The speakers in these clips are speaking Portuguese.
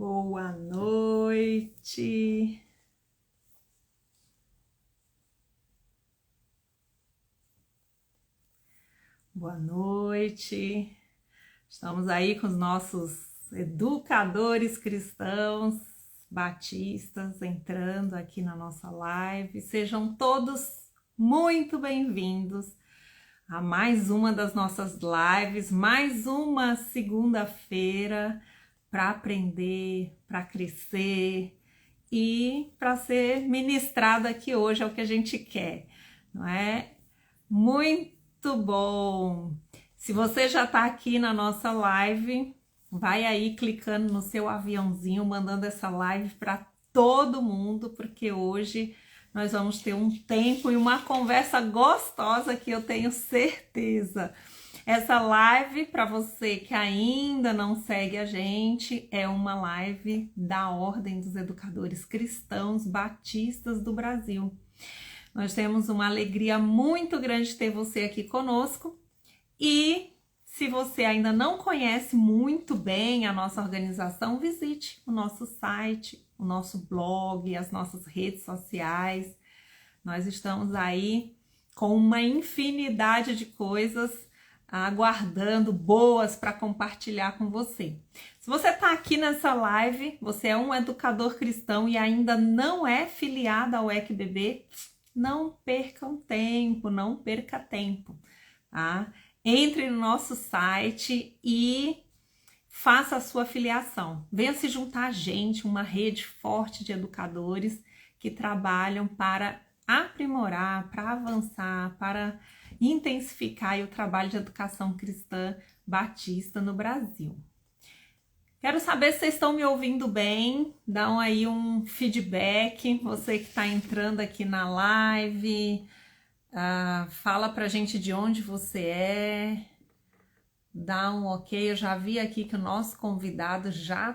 Boa noite. Boa noite. Estamos aí com os nossos educadores cristãos batistas entrando aqui na nossa live. Sejam todos muito bem-vindos a mais uma das nossas lives, mais uma segunda-feira para aprender, para crescer e para ser ministrado aqui hoje, é o que a gente quer, não é? Muito bom! Se você já está aqui na nossa live, vai aí clicando no seu aviãozinho, mandando essa live para todo mundo, porque hoje nós vamos ter um tempo e uma conversa gostosa que eu tenho certeza. Essa live, para você que ainda não segue a gente, é uma live da Ordem dos Educadores Cristãos Batistas do Brasil. Nós temos uma alegria muito grande ter você aqui conosco e se você ainda não conhece muito bem a nossa organização, visite o nosso site, o nosso blog, as nossas redes sociais. Nós estamos aí com uma infinidade de coisas aguardando, boas para compartilhar com você. Se você está aqui nessa live, você é um educador cristão e ainda não é filiado ao EQBB, não perca tempo, não perca tempo, tá? Entre no nosso site e faça a sua filiação. Venha se juntar a gente, uma rede forte de educadores que trabalham para aprimorar, para avançar, para intensificar o trabalho de educação cristã batista no Brasil. Quero saber se vocês estão me ouvindo bem, dão aí um feedback, você que está entrando aqui na live, fala pra gente de onde você é, dá um ok. Eu já vi aqui que o nosso convidado já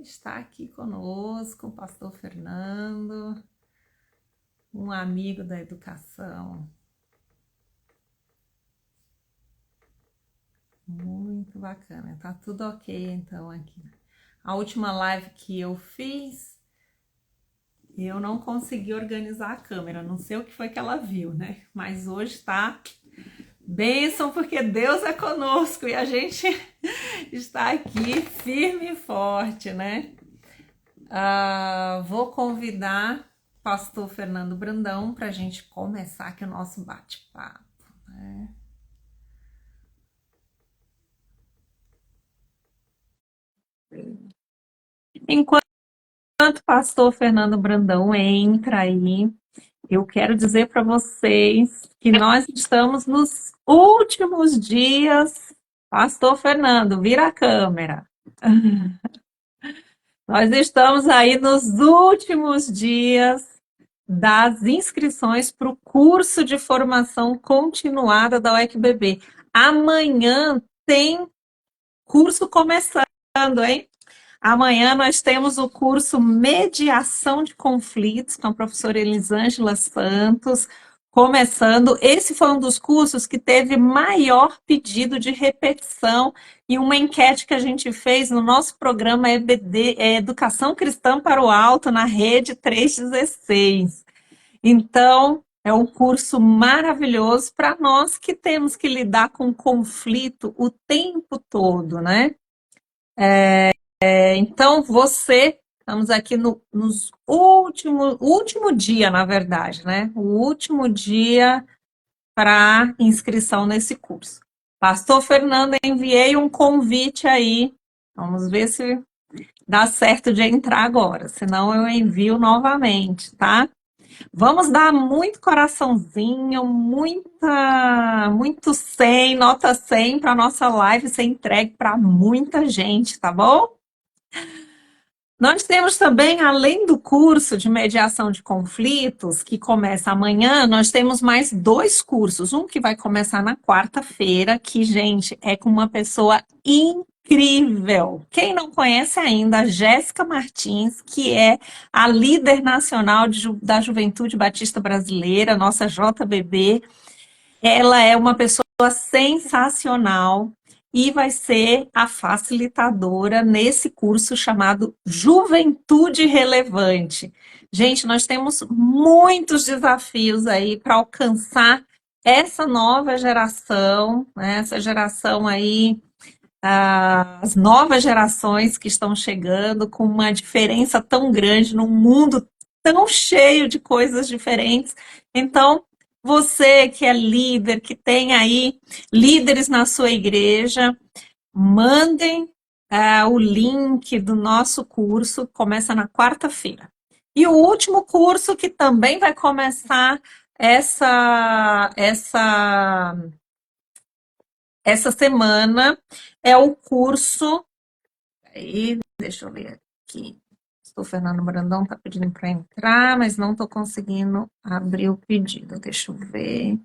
está aqui conosco, o pastor Fernando, um amigo da educação. Muito bacana, tá tudo ok então aqui. A última live que eu fiz, eu não consegui organizar a câmera, não sei o que foi que ela viu, né? Mas hoje tá bênção, porque Deus é conosco e a gente está aqui firme e forte, né? Vou convidar o pastor Fernando Brandão para a gente começar aqui o nosso bate-papo, né? Enquanto o pastor Fernando Brandão entra aí, eu quero dizer para vocês que nós estamos nos últimos dias. Pastor Fernando, vira a câmera. Nós estamos aí nos últimos dias das inscrições para o curso de formação continuada da UEQBB. Amanhã tem curso começando, hein? Amanhã nós temos o curso Mediação de Conflitos com a professora Elisângela Santos, começando. Esse foi um dos cursos que teve maior pedido de repetição e uma enquete que a gente fez no nosso programa EBD, Educação Cristã para o Alto, na Rede 316. Então, é um curso maravilhoso para nós que temos que lidar com conflito o tempo todo, né? Então, estamos aqui nos último dia, na verdade, né? O último dia para inscrição nesse curso. Pastor Fernando, enviei um convite aí. Vamos ver se dá certo de entrar agora, senão eu envio novamente, tá? Vamos dar muito coraçãozinho, muito 100, nota 100 para nossa live ser entregue para muita gente, tá bom? Nós temos também, além do curso de mediação de conflitos, que começa amanhã, nós temos mais 2 cursos. Um que vai começar na quarta-feira, que, gente, é com uma pessoa incrível. Quem não conhece ainda, a Jéssica Martins, que é a líder nacional da Juventude Batista Brasileira, nossa JBB. Ela é uma pessoa sensacional. e vai ser a facilitadora nesse curso chamado Juventude Relevante. Gente, nós temos muitos desafios aí para alcançar essa nova geração, né? Essa geração aí, as novas gerações que estão chegando com uma diferença tão grande num mundo tão cheio de coisas diferentes. Então, você que é líder, que tem aí líderes na sua igreja, mandem o link do nosso curso, começa na quarta-feira. E o último curso que também vai começar essa semana é o curso. Aí, deixa eu ver aqui. O Fernando Brandão está pedindo para entrar, mas não estou conseguindo abrir o pedido. Deixa eu ver.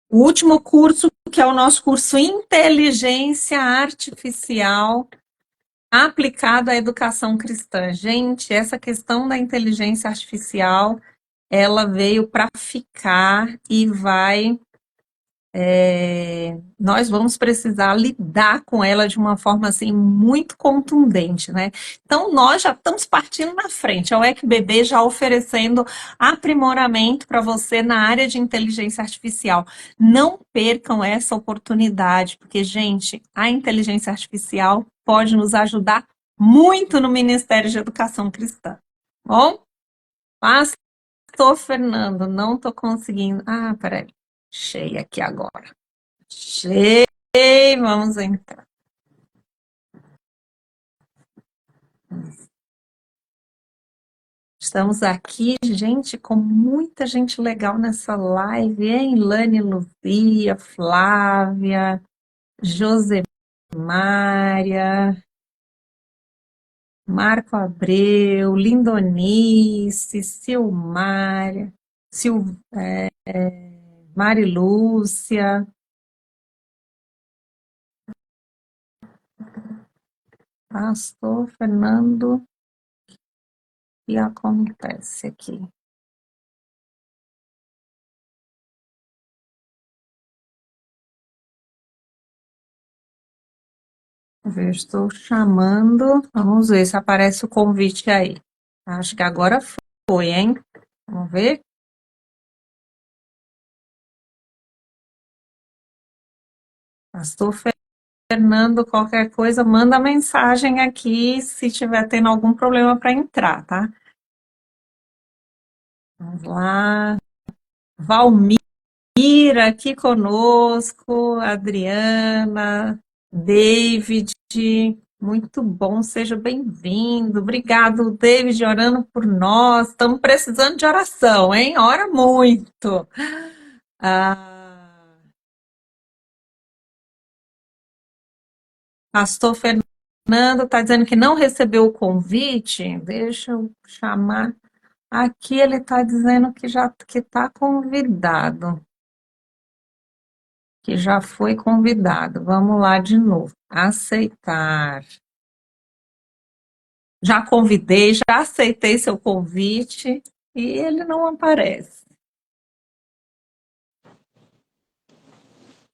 O último curso, que é o nosso curso Inteligência Artificial aplicado à educação cristã. Gente, essa questão da inteligência artificial, ela veio para ficar e nós vamos precisar lidar com ela de uma forma assim muito contundente, né? Então nós já estamos partindo na frente. A UECBB já oferecendo aprimoramento para você na área de inteligência artificial. Não percam essa oportunidade, porque gente, a inteligência artificial pode nos ajudar muito no Ministério de Educação Cristã. Bom, Pastor Fernando, não estou conseguindo. Ah, peraí. Achei aqui agora. Achei, vamos entrar. Estamos aqui, gente, com muita gente legal nessa live, hein? Lani Luzia, Flávia, Josemária, Marco Abreu, Lindonice, Silmária, Marilúcia, Pastor Fernando, o que acontece aqui? Eu estou chamando. Vamos ver se aparece o convite aí. Acho que agora foi, hein? Vamos ver. Pastor Fernando, qualquer coisa, manda mensagem aqui se tiver tendo algum problema para entrar, tá? Vamos lá. Valmira aqui conosco, Adriana, David, muito bom, seja bem-vindo. Obrigado, David, orando por nós. Estamos precisando de oração, hein? Ora muito. Ah, Pastor Fernando está dizendo que não recebeu o convite. Deixa eu chamar. Aqui ele está dizendo que já que está convidado, que já foi convidado. Vamos lá de novo. Aceitar. Já convidei, já aceitei seu convite e ele não aparece.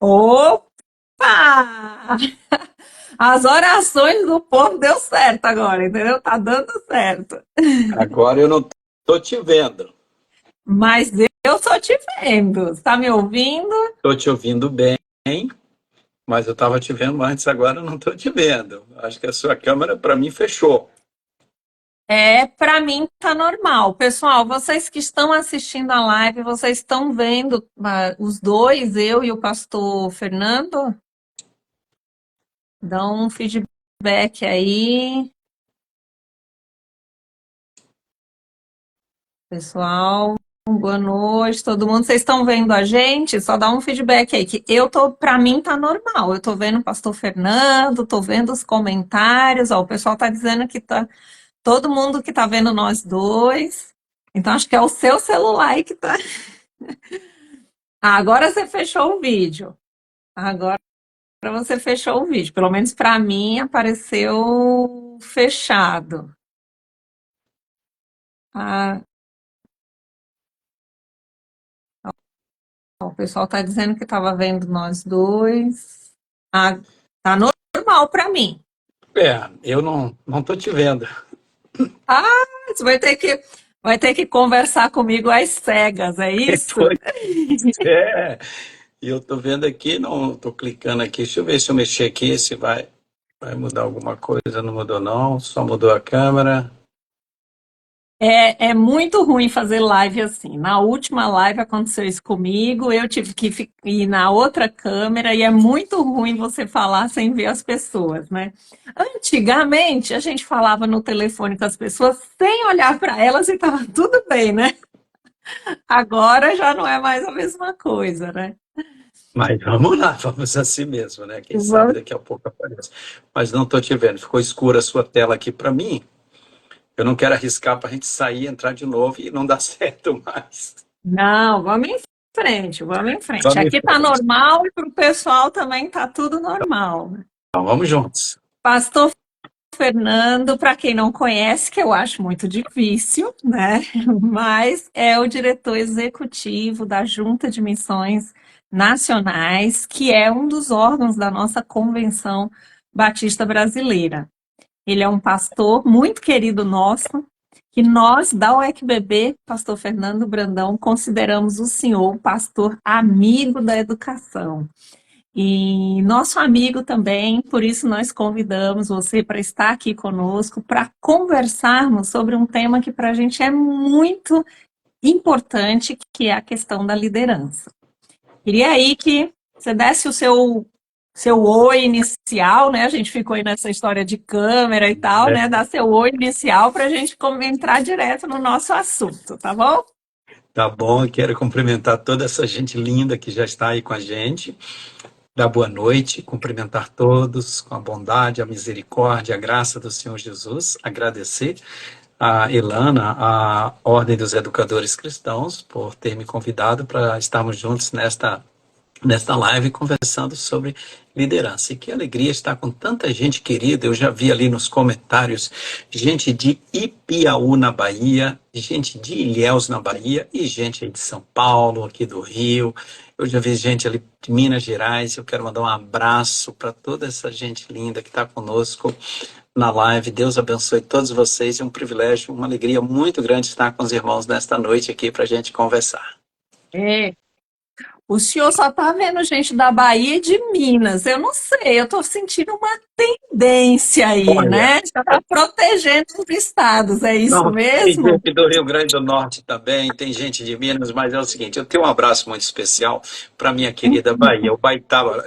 Opa! As orações do povo deu certo agora, entendeu? Tá dando certo. Agora eu não estou te vendo. Mas eu estou te vendo. Está me ouvindo? Estou te ouvindo bem, mas eu estava te vendo antes, agora eu não estou te vendo. Acho que a sua câmera, para mim, fechou. Para mim tá normal. Pessoal, vocês que estão assistindo a live, vocês estão vendo os dois, eu e o pastor Fernando? Dão um feedback aí, pessoal. Boa noite, todo mundo. Vocês estão vendo a gente? Só dá um feedback aí, que para mim tá normal. Eu tô vendo o pastor Fernando, tô vendo os comentários, ó, o pessoal tá dizendo que tá todo mundo que tá vendo nós dois. Então acho que é o seu celular aí que tá. Ah, agora você fechou o vídeo. Agora você fechou o vídeo. Pelo menos para mim apareceu fechado. Ah, O pessoal tá dizendo que tava vendo nós dois. Ah, tá normal para mim. Eu não tô te vendo. Ah, você vai ter que conversar comigo às cegas, é isso? Pois é. E eu tô vendo aqui, não, tô clicando aqui. Deixa eu ver se eu mexer aqui, se vai mudar alguma coisa. Não mudou, não. Só mudou a câmera. É muito ruim fazer live assim. Na última live aconteceu isso comigo, eu tive que ir na outra câmera e é muito ruim você falar sem ver as pessoas, né? Antigamente a gente falava no telefone com as pessoas sem olhar para elas e estava tudo bem, né? Agora já não é mais a mesma coisa, né? Mas vamos lá, vamos assim mesmo, né? Quem sabe Vamos- daqui a pouco aparece. Mas não tô te vendo. Ficou escura a sua tela aqui para mim. Eu não quero arriscar para a gente sair, entrar de novo e não dar certo mais. Não, vamos em frente, vamos em frente. Vamos em Aqui tá frente. normal e para o pessoal também tá tudo normal. Então, vamos juntos. Pastor Fernando, para quem não conhece, que eu acho muito difícil, né? Mas é o diretor executivo da Junta de Missões Nacionais, que é um dos órgãos da nossa Convenção Batista Brasileira. Ele é um pastor muito querido nosso, que nós, da UECBB, pastor Fernando Brandão, consideramos o senhor pastor amigo da educação. E nosso amigo também, por isso nós convidamos você para estar aqui conosco, para conversarmos sobre um tema que para a gente é muito importante, que é a questão da liderança. Queria aí que você desse o seu oi inicial, né? A gente ficou aí nessa história de câmera e tal, né? Dá seu oi inicial para a gente entrar direto no nosso assunto, tá bom? Tá bom, eu quero cumprimentar toda essa gente linda que já está aí com a gente. Dar boa noite, cumprimentar todos com a bondade, a misericórdia, a graça do Senhor Jesus. Agradecer a Ilana, a Ordem dos Educadores Cristãos, por ter me convidado para estarmos juntos nesta live conversando sobre liderança. E que alegria estar com tanta gente querida. Eu já vi ali nos comentários gente de Ipiaú, na Bahia, gente de Ilhéus, na Bahia, e gente aí de São Paulo, aqui do Rio. Eu já vi gente ali de Minas Gerais. Eu quero mandar um abraço para toda essa gente linda que está conosco na live. Deus abençoe todos vocês. É um privilégio, uma alegria muito grande estar com os irmãos nesta noite aqui para a gente conversar. É, o senhor só está vendo gente da Bahia e de Minas. Eu não sei, eu estou sentindo uma tendência aí, Olha, né? Já está protegendo os estados, é isso não, tem mesmo? gente do Rio Grande do Norte também, tem gente de Minas, mas é o seguinte, eu tenho um abraço muito especial para minha querida Bahia. O Baitaba,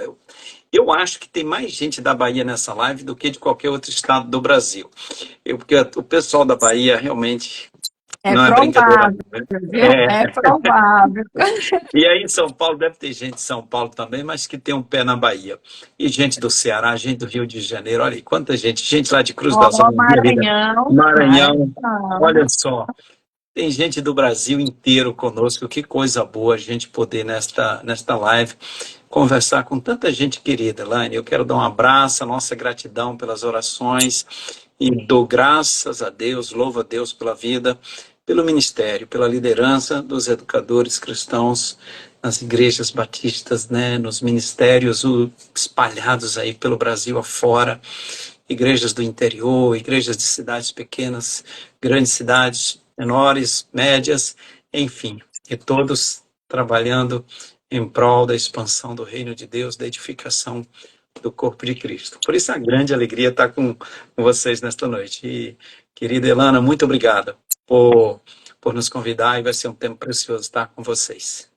eu acho que tem mais gente da Bahia nessa live do que de qualquer outro estado do Brasil. Porque o pessoal da Bahia realmente É não é brincadeira, provável, né? viu? É provável. E aí em São Paulo, deve ter gente de São Paulo também, mas que tem um pé na Bahia. E gente do Ceará, gente do Rio de Janeiro, olha aí, quanta gente, gente lá de Cruz das Ó, Almas, Maranhão, Maranhão, Maranhão. olha só. Tem gente do Brasil inteiro conosco, que coisa boa a gente poder nesta live conversar com tanta gente querida, Elaine. Eu quero dar um abraço, a nossa gratidão pelas orações e dou graças a Deus, louvo a Deus pela vida, pelo ministério, pela liderança dos educadores cristãos nas igrejas batistas, né, nos ministérios espalhados aí pelo Brasil afora, igrejas do interior, igrejas de cidades pequenas, grandes cidades, menores, médias, enfim, e todos trabalhando em prol da expansão do reino de Deus, da edificação do corpo de Cristo. Por isso a grande alegria estar com vocês nesta noite. E, querida Elana, muito obrigada por nos convidar e vai ser um tempo precioso estar com vocês.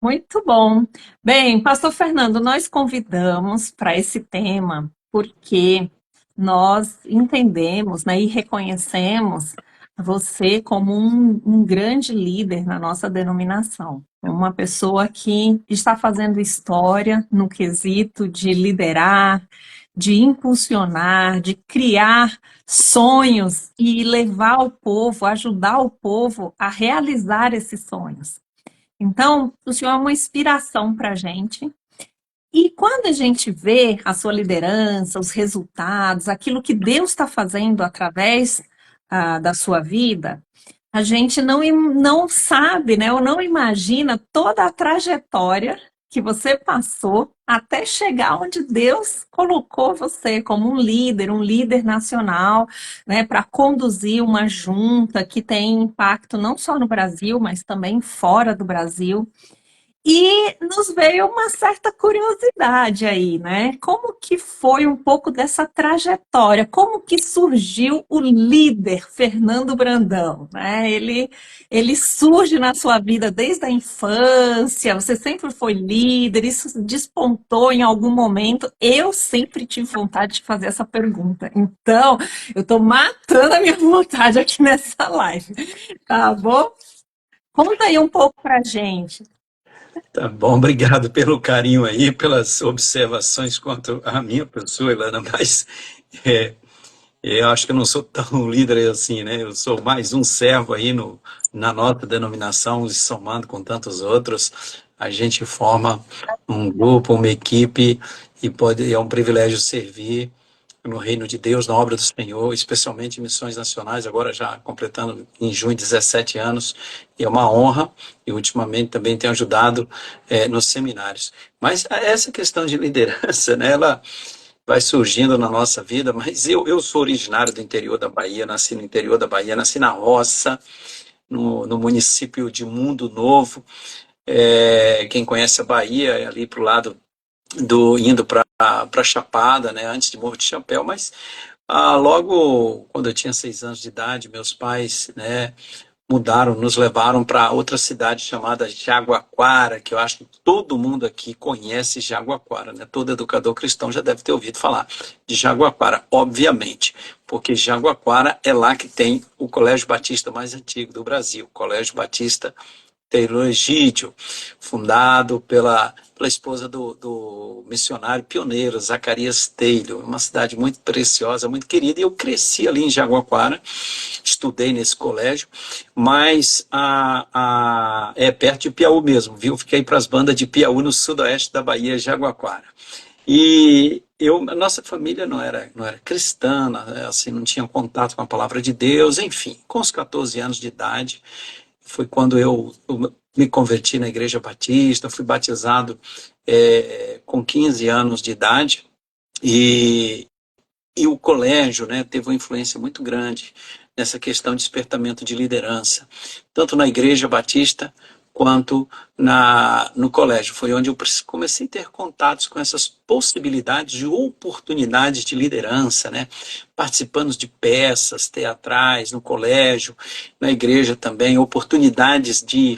Muito bom. Bem, Pastor Fernando, nós convidamos para esse tema porque nós entendemos, né, e reconhecemos você como um grande líder na nossa denominação. Uma pessoa que está fazendo história no quesito de liderar, de impulsionar, de criar sonhos e levar o povo, ajudar o povo a realizar esses sonhos. Então, o senhor é uma inspiração para a gente. E quando a gente vê a sua liderança, os resultados, aquilo que Deus está fazendo através da sua vida, A gente não sabe, né, ou não imagina toda a trajetória que você passou até chegar onde Deus colocou você como um líder nacional, né, para conduzir uma junta que tem impacto não só no Brasil, mas também fora do Brasil. E nos veio uma certa curiosidade aí, né? Como que foi um pouco dessa trajetória? Como que surgiu o líder Fernando Brandão, né? Ele surge na sua vida desde a infância, você sempre foi líder, isso despontou em algum momento. Eu sempre tive vontade de fazer essa pergunta. Então, eu estou matando a minha vontade aqui nessa live, tá bom? Conta aí um pouco pra gente. Tá bom, obrigado pelo carinho aí, pelas observações quanto à minha pessoa, Ilana, mas é, eu acho que eu não sou tão líder assim, né? Eu sou mais um servo aí na nossa denominação, e somando com tantos outros, a gente forma um grupo, uma equipe, é um privilégio servir no reino de Deus, na obra do Senhor, especialmente em missões nacionais, agora já completando em junho 17 anos, e é uma honra, e ultimamente também tenho ajudado nos seminários. Mas essa questão de liderança, né, ela vai surgindo na nossa vida, mas eu sou originário do interior da Bahia, nasci no interior da Bahia, nasci na roça, no município de Mundo Novo. Quem conhece a Bahia é ali para o lado indo para Chapada, né, antes de Morro de Chapéu, mas logo quando eu tinha 6 anos de idade, meus pais, né, nos levaram para outra cidade chamada Jaguaquara, que eu acho que todo mundo aqui conhece Jaguaquara, né? Todo educador cristão já deve ter ouvido falar de Jaguaquara, obviamente, porque Jaguaquara é lá que tem o Colégio Batista mais antigo do Brasil, Colégio Batista Taylor Egídio, fundado pela esposa do missionário pioneiro, Zacarias Taylor, uma cidade muito preciosa, muito querida, e eu cresci ali em Jaguaquara, estudei nesse colégio, mas é perto de Piauí mesmo, viu? Fiquei para as bandas de Piauí, no sudoeste da Bahia, Jaguaquara. E a nossa família não era cristã, assim, não tinha contato com a palavra de Deus, enfim, com os 14 anos de idade, foi quando eu me converti na Igreja Batista, fui batizado com 15 anos de idade, e, e o colégio, né, teve uma influência muito grande nessa questão de despertamento de liderança, tanto na Igreja Batista quanto no colégio. Foi onde eu comecei a ter contatos com essas possibilidades de oportunidades de liderança, né? Participando de peças teatrais no colégio, na igreja também, oportunidades de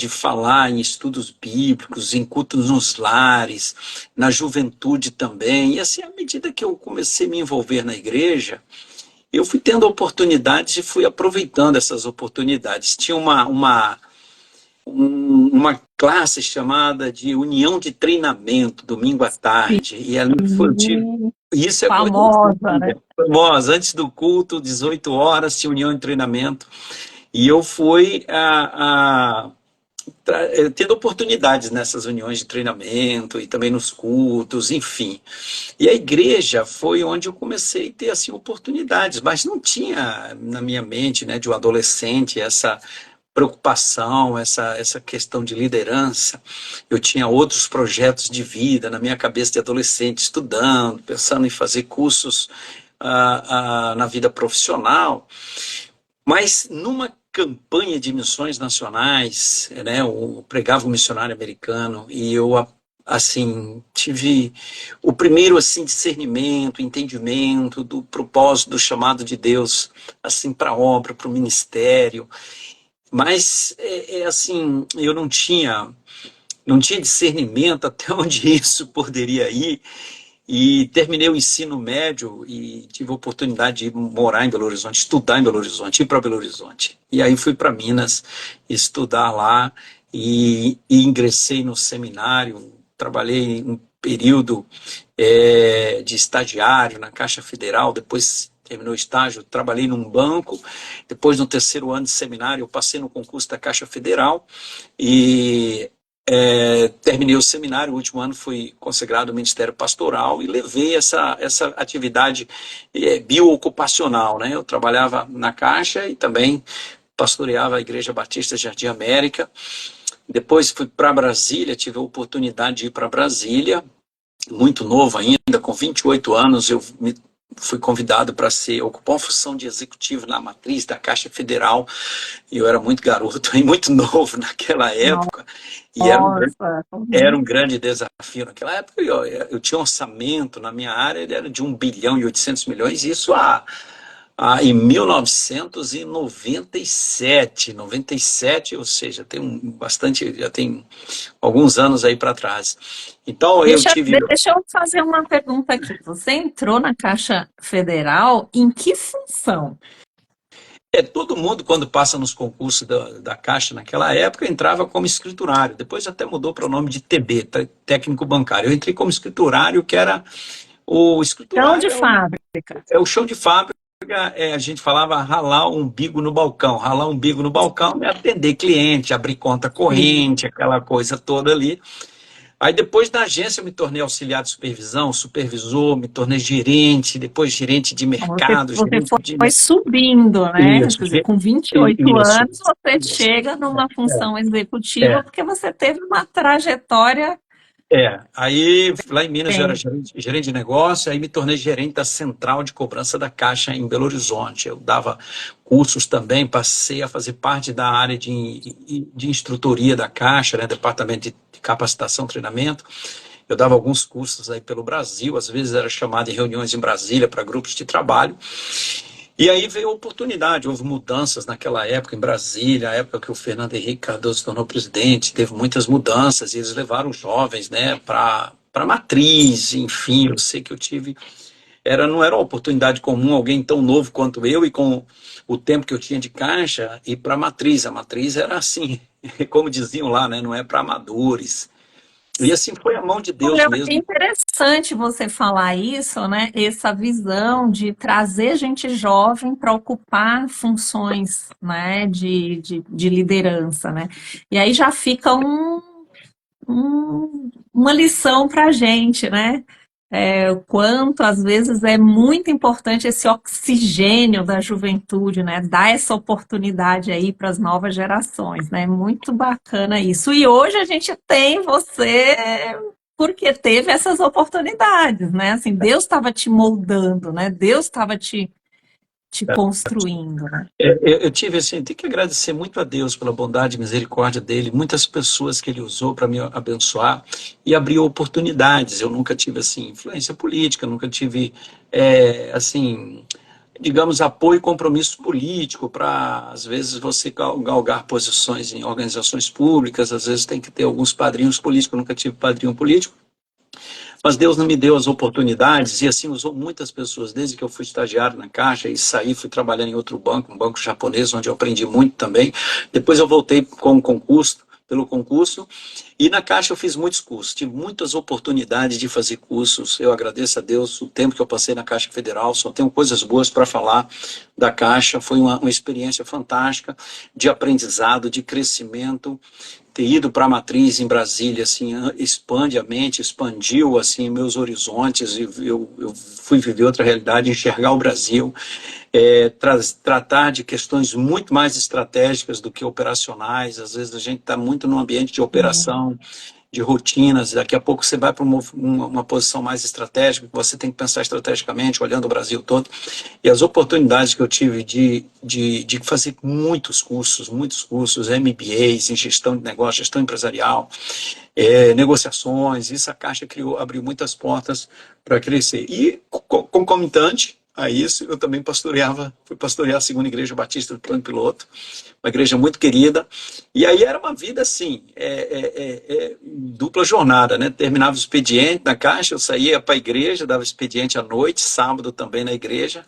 falar em estudos bíblicos, em cultos nos lares, na juventude também. E assim, à medida que eu comecei a me envolver na igreja, eu fui tendo oportunidades e fui aproveitando essas oportunidades. Tinha uma classe chamada de União de Treinamento, domingo à tarde, e ali foi, isso é coisa Famosa, né? famosa, antes do culto, 18 horas, tinha União de Treinamento, e eu fui tendo oportunidades nessas uniões de treinamento e também nos cultos, enfim. E a igreja foi onde eu comecei a ter assim, oportunidades, mas não tinha na minha mente, né, de um adolescente, essa preocupação, essa questão de liderança. Eu tinha outros projetos de vida na minha cabeça de adolescente, estudando, pensando em fazer cursos na vida profissional, mas numa campanha de missões nacionais, né, eu pregava um missionário americano e eu assim tive o primeiro assim discernimento, entendimento do propósito, do chamado de Deus assim para a obra, para o ministério. Mas assim, eu não tinha discernimento até onde isso poderia ir, e terminei o ensino médio e tive a oportunidade de morar em Belo Horizonte, estudar em Belo Horizonte, ir para Belo Horizonte. E aí fui para Minas estudar lá e ingressei no seminário, trabalhei um período de estagiário na Caixa Federal, depois terminou o estágio, trabalhei num banco, depois no terceiro ano de seminário eu passei no concurso da Caixa Federal e terminei o seminário, o último ano fui consagrado ao Ministério Pastoral e levei essa atividade bioocupacional, né? Eu trabalhava na Caixa e também pastoreava a Igreja Batista Jardim América. Depois fui para Brasília, tive a oportunidade de ir para Brasília, muito novo ainda, com 28 anos, fui convidado para ocupar uma função de executivo na matriz da Caixa Federal, e eu era muito garoto e muito novo naquela época, e Nossa. era um grande desafio naquela época. Eu tinha um orçamento na minha área, ele era de 1 bilhão e 800 milhões, isso em 1997, ou seja, já tem alguns anos aí para trás. Então eu tive. Deixa eu fazer uma pergunta aqui. Você entrou na Caixa Federal em que função? Todo mundo, quando passa nos concursos da Caixa naquela época, entrava como escriturário. Depois até mudou para o nome de TB, técnico bancário. Eu entrei como escriturário, que era o escriturário. Chão de fábrica. É o chão de fábrica. A gente falava ralar o umbigo no balcão. Ralar o umbigo no balcão é atender cliente, abrir conta corrente, aquela coisa toda ali. Aí depois da agência eu me tornei auxiliar de supervisão, supervisor, me tornei gerente, depois gerente de mercado. Você foi subindo, né? Isso, quer dizer, com 28 isso, anos você chega numa função executiva porque você teve uma trajetória. Aí lá em Minas eu era gerente de negócio, aí me tornei gerente da central de cobrança da Caixa em Belo Horizonte. Eu dava cursos também, passei a fazer parte da área de instrutoria da Caixa, né, departamento de capacitação e treinamento. Eu dava alguns cursos aí pelo Brasil, às vezes era chamado em reuniões em Brasília para grupos de trabalho. E aí veio a oportunidade, houve mudanças naquela época em Brasília, a época que o Fernando Henrique Cardoso se tornou presidente, teve muitas mudanças e eles levaram jovens, né, para matriz, enfim, eu sei que eu tive, não era uma oportunidade comum alguém tão novo quanto eu e com o tempo que eu tinha de Caixa ir para a matriz era assim, como diziam lá, né, não é para amadores. E assim foi a mão de Deus mesmo. É interessante você falar isso, né? Essa visão de trazer gente jovem para ocupar funções, né, de liderança, né? E aí já fica uma lição para a gente, né? O quanto às vezes é muito importante esse oxigênio da juventude, né? Dar essa oportunidade aí para as novas gerações, né? Muito bacana isso. E hoje a gente tem você porque teve essas oportunidades, né? Assim, Deus estava te moldando, né? Deus estava te construindo, né? Eu tive assim, tenho que agradecer muito a Deus pela bondade e misericórdia dele, muitas pessoas que ele usou para me abençoar e abrir oportunidades. Eu nunca tive assim influência política, nunca tive assim, digamos, apoio e compromisso político para, às vezes, você galgar posições em organizações públicas, às vezes tem que ter alguns padrinhos políticos, eu nunca tive padrinho político. Mas Deus não me deu as oportunidades e assim usou muitas pessoas, desde que eu fui estagiário na Caixa e saí, fui trabalhando em outro banco, um banco japonês, onde eu aprendi muito também. Depois eu voltei pelo concurso, e na Caixa eu fiz muitos cursos, tive muitas oportunidades de fazer cursos. Eu agradeço a Deus o tempo que eu passei na Caixa Federal, só tenho coisas boas para falar da Caixa. Foi uma experiência fantástica de aprendizado, de crescimento. Ter ido para a matriz em Brasília assim, expande a mente, expandiu assim, meus horizontes, e eu fui viver outra realidade, enxergar o Brasil, tratar de questões muito mais estratégicas do que operacionais. Às vezes a gente está muito no ambiente de operação, de rotinas, daqui a pouco você vai para uma posição mais estratégica, que você tem que pensar estrategicamente, olhando o Brasil todo. E as oportunidades que eu tive de fazer muitos cursos, MBAs em gestão de negócio, gestão empresarial, negociações, isso a Caixa abriu muitas portas para crescer. E concomitante a isso, eu também fui pastorear a Segunda Igreja Batista do Plano Piloto, uma igreja muito querida, e aí era uma vida assim, dupla jornada, né? Terminava o expediente na Caixa, eu saía para a igreja, dava expediente à noite, sábado também na igreja,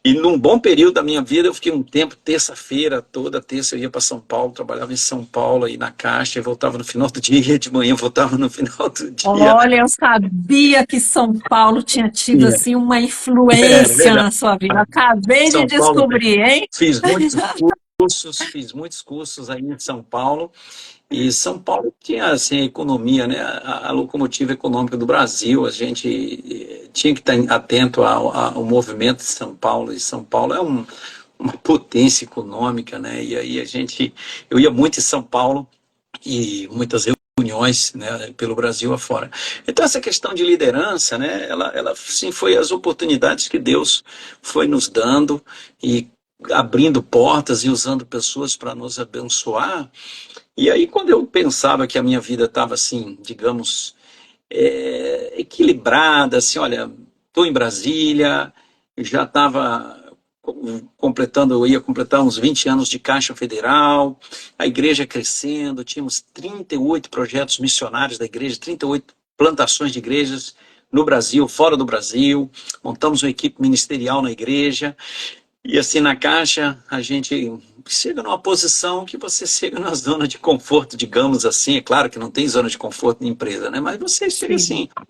e num bom período da minha vida eu fiquei um tempo, terça-feira, toda terça eu ia para São Paulo, trabalhava em São Paulo aí na Caixa, e voltava no final do dia, de manhã voltava no final do dia. Olha, eu sabia que São Paulo tinha tido assim uma influência na sua vida. Acabei de descobrir, hein? Fiz muitos cursos aí em São Paulo. E São Paulo tinha assim, a economia, né, a locomotiva econômica do Brasil. A gente tinha que estar atento ao movimento de São Paulo. E São Paulo é uma potência econômica, né? E aí eu ia muito em São Paulo e muitas reuniões, né, pelo Brasil afora. Então essa questão de liderança, né, ela sim foi as oportunidades que Deus foi nos dando e abrindo portas e usando pessoas para nos abençoar. E aí quando eu pensava que a minha vida estava assim, digamos, equilibrada, assim, olha, estou em Brasília, já estava completando, eu ia completar uns 20 anos de Caixa Federal, a igreja crescendo, tínhamos 38 projetos missionários da igreja, 38 plantações de igrejas no Brasil, fora do Brasil, montamos uma equipe ministerial na igreja, e assim na Caixa a gente chega numa posição que você chega na zona de conforto, digamos assim, é claro que não tem zona de conforto na empresa, né? Mas você chega Sim. assim,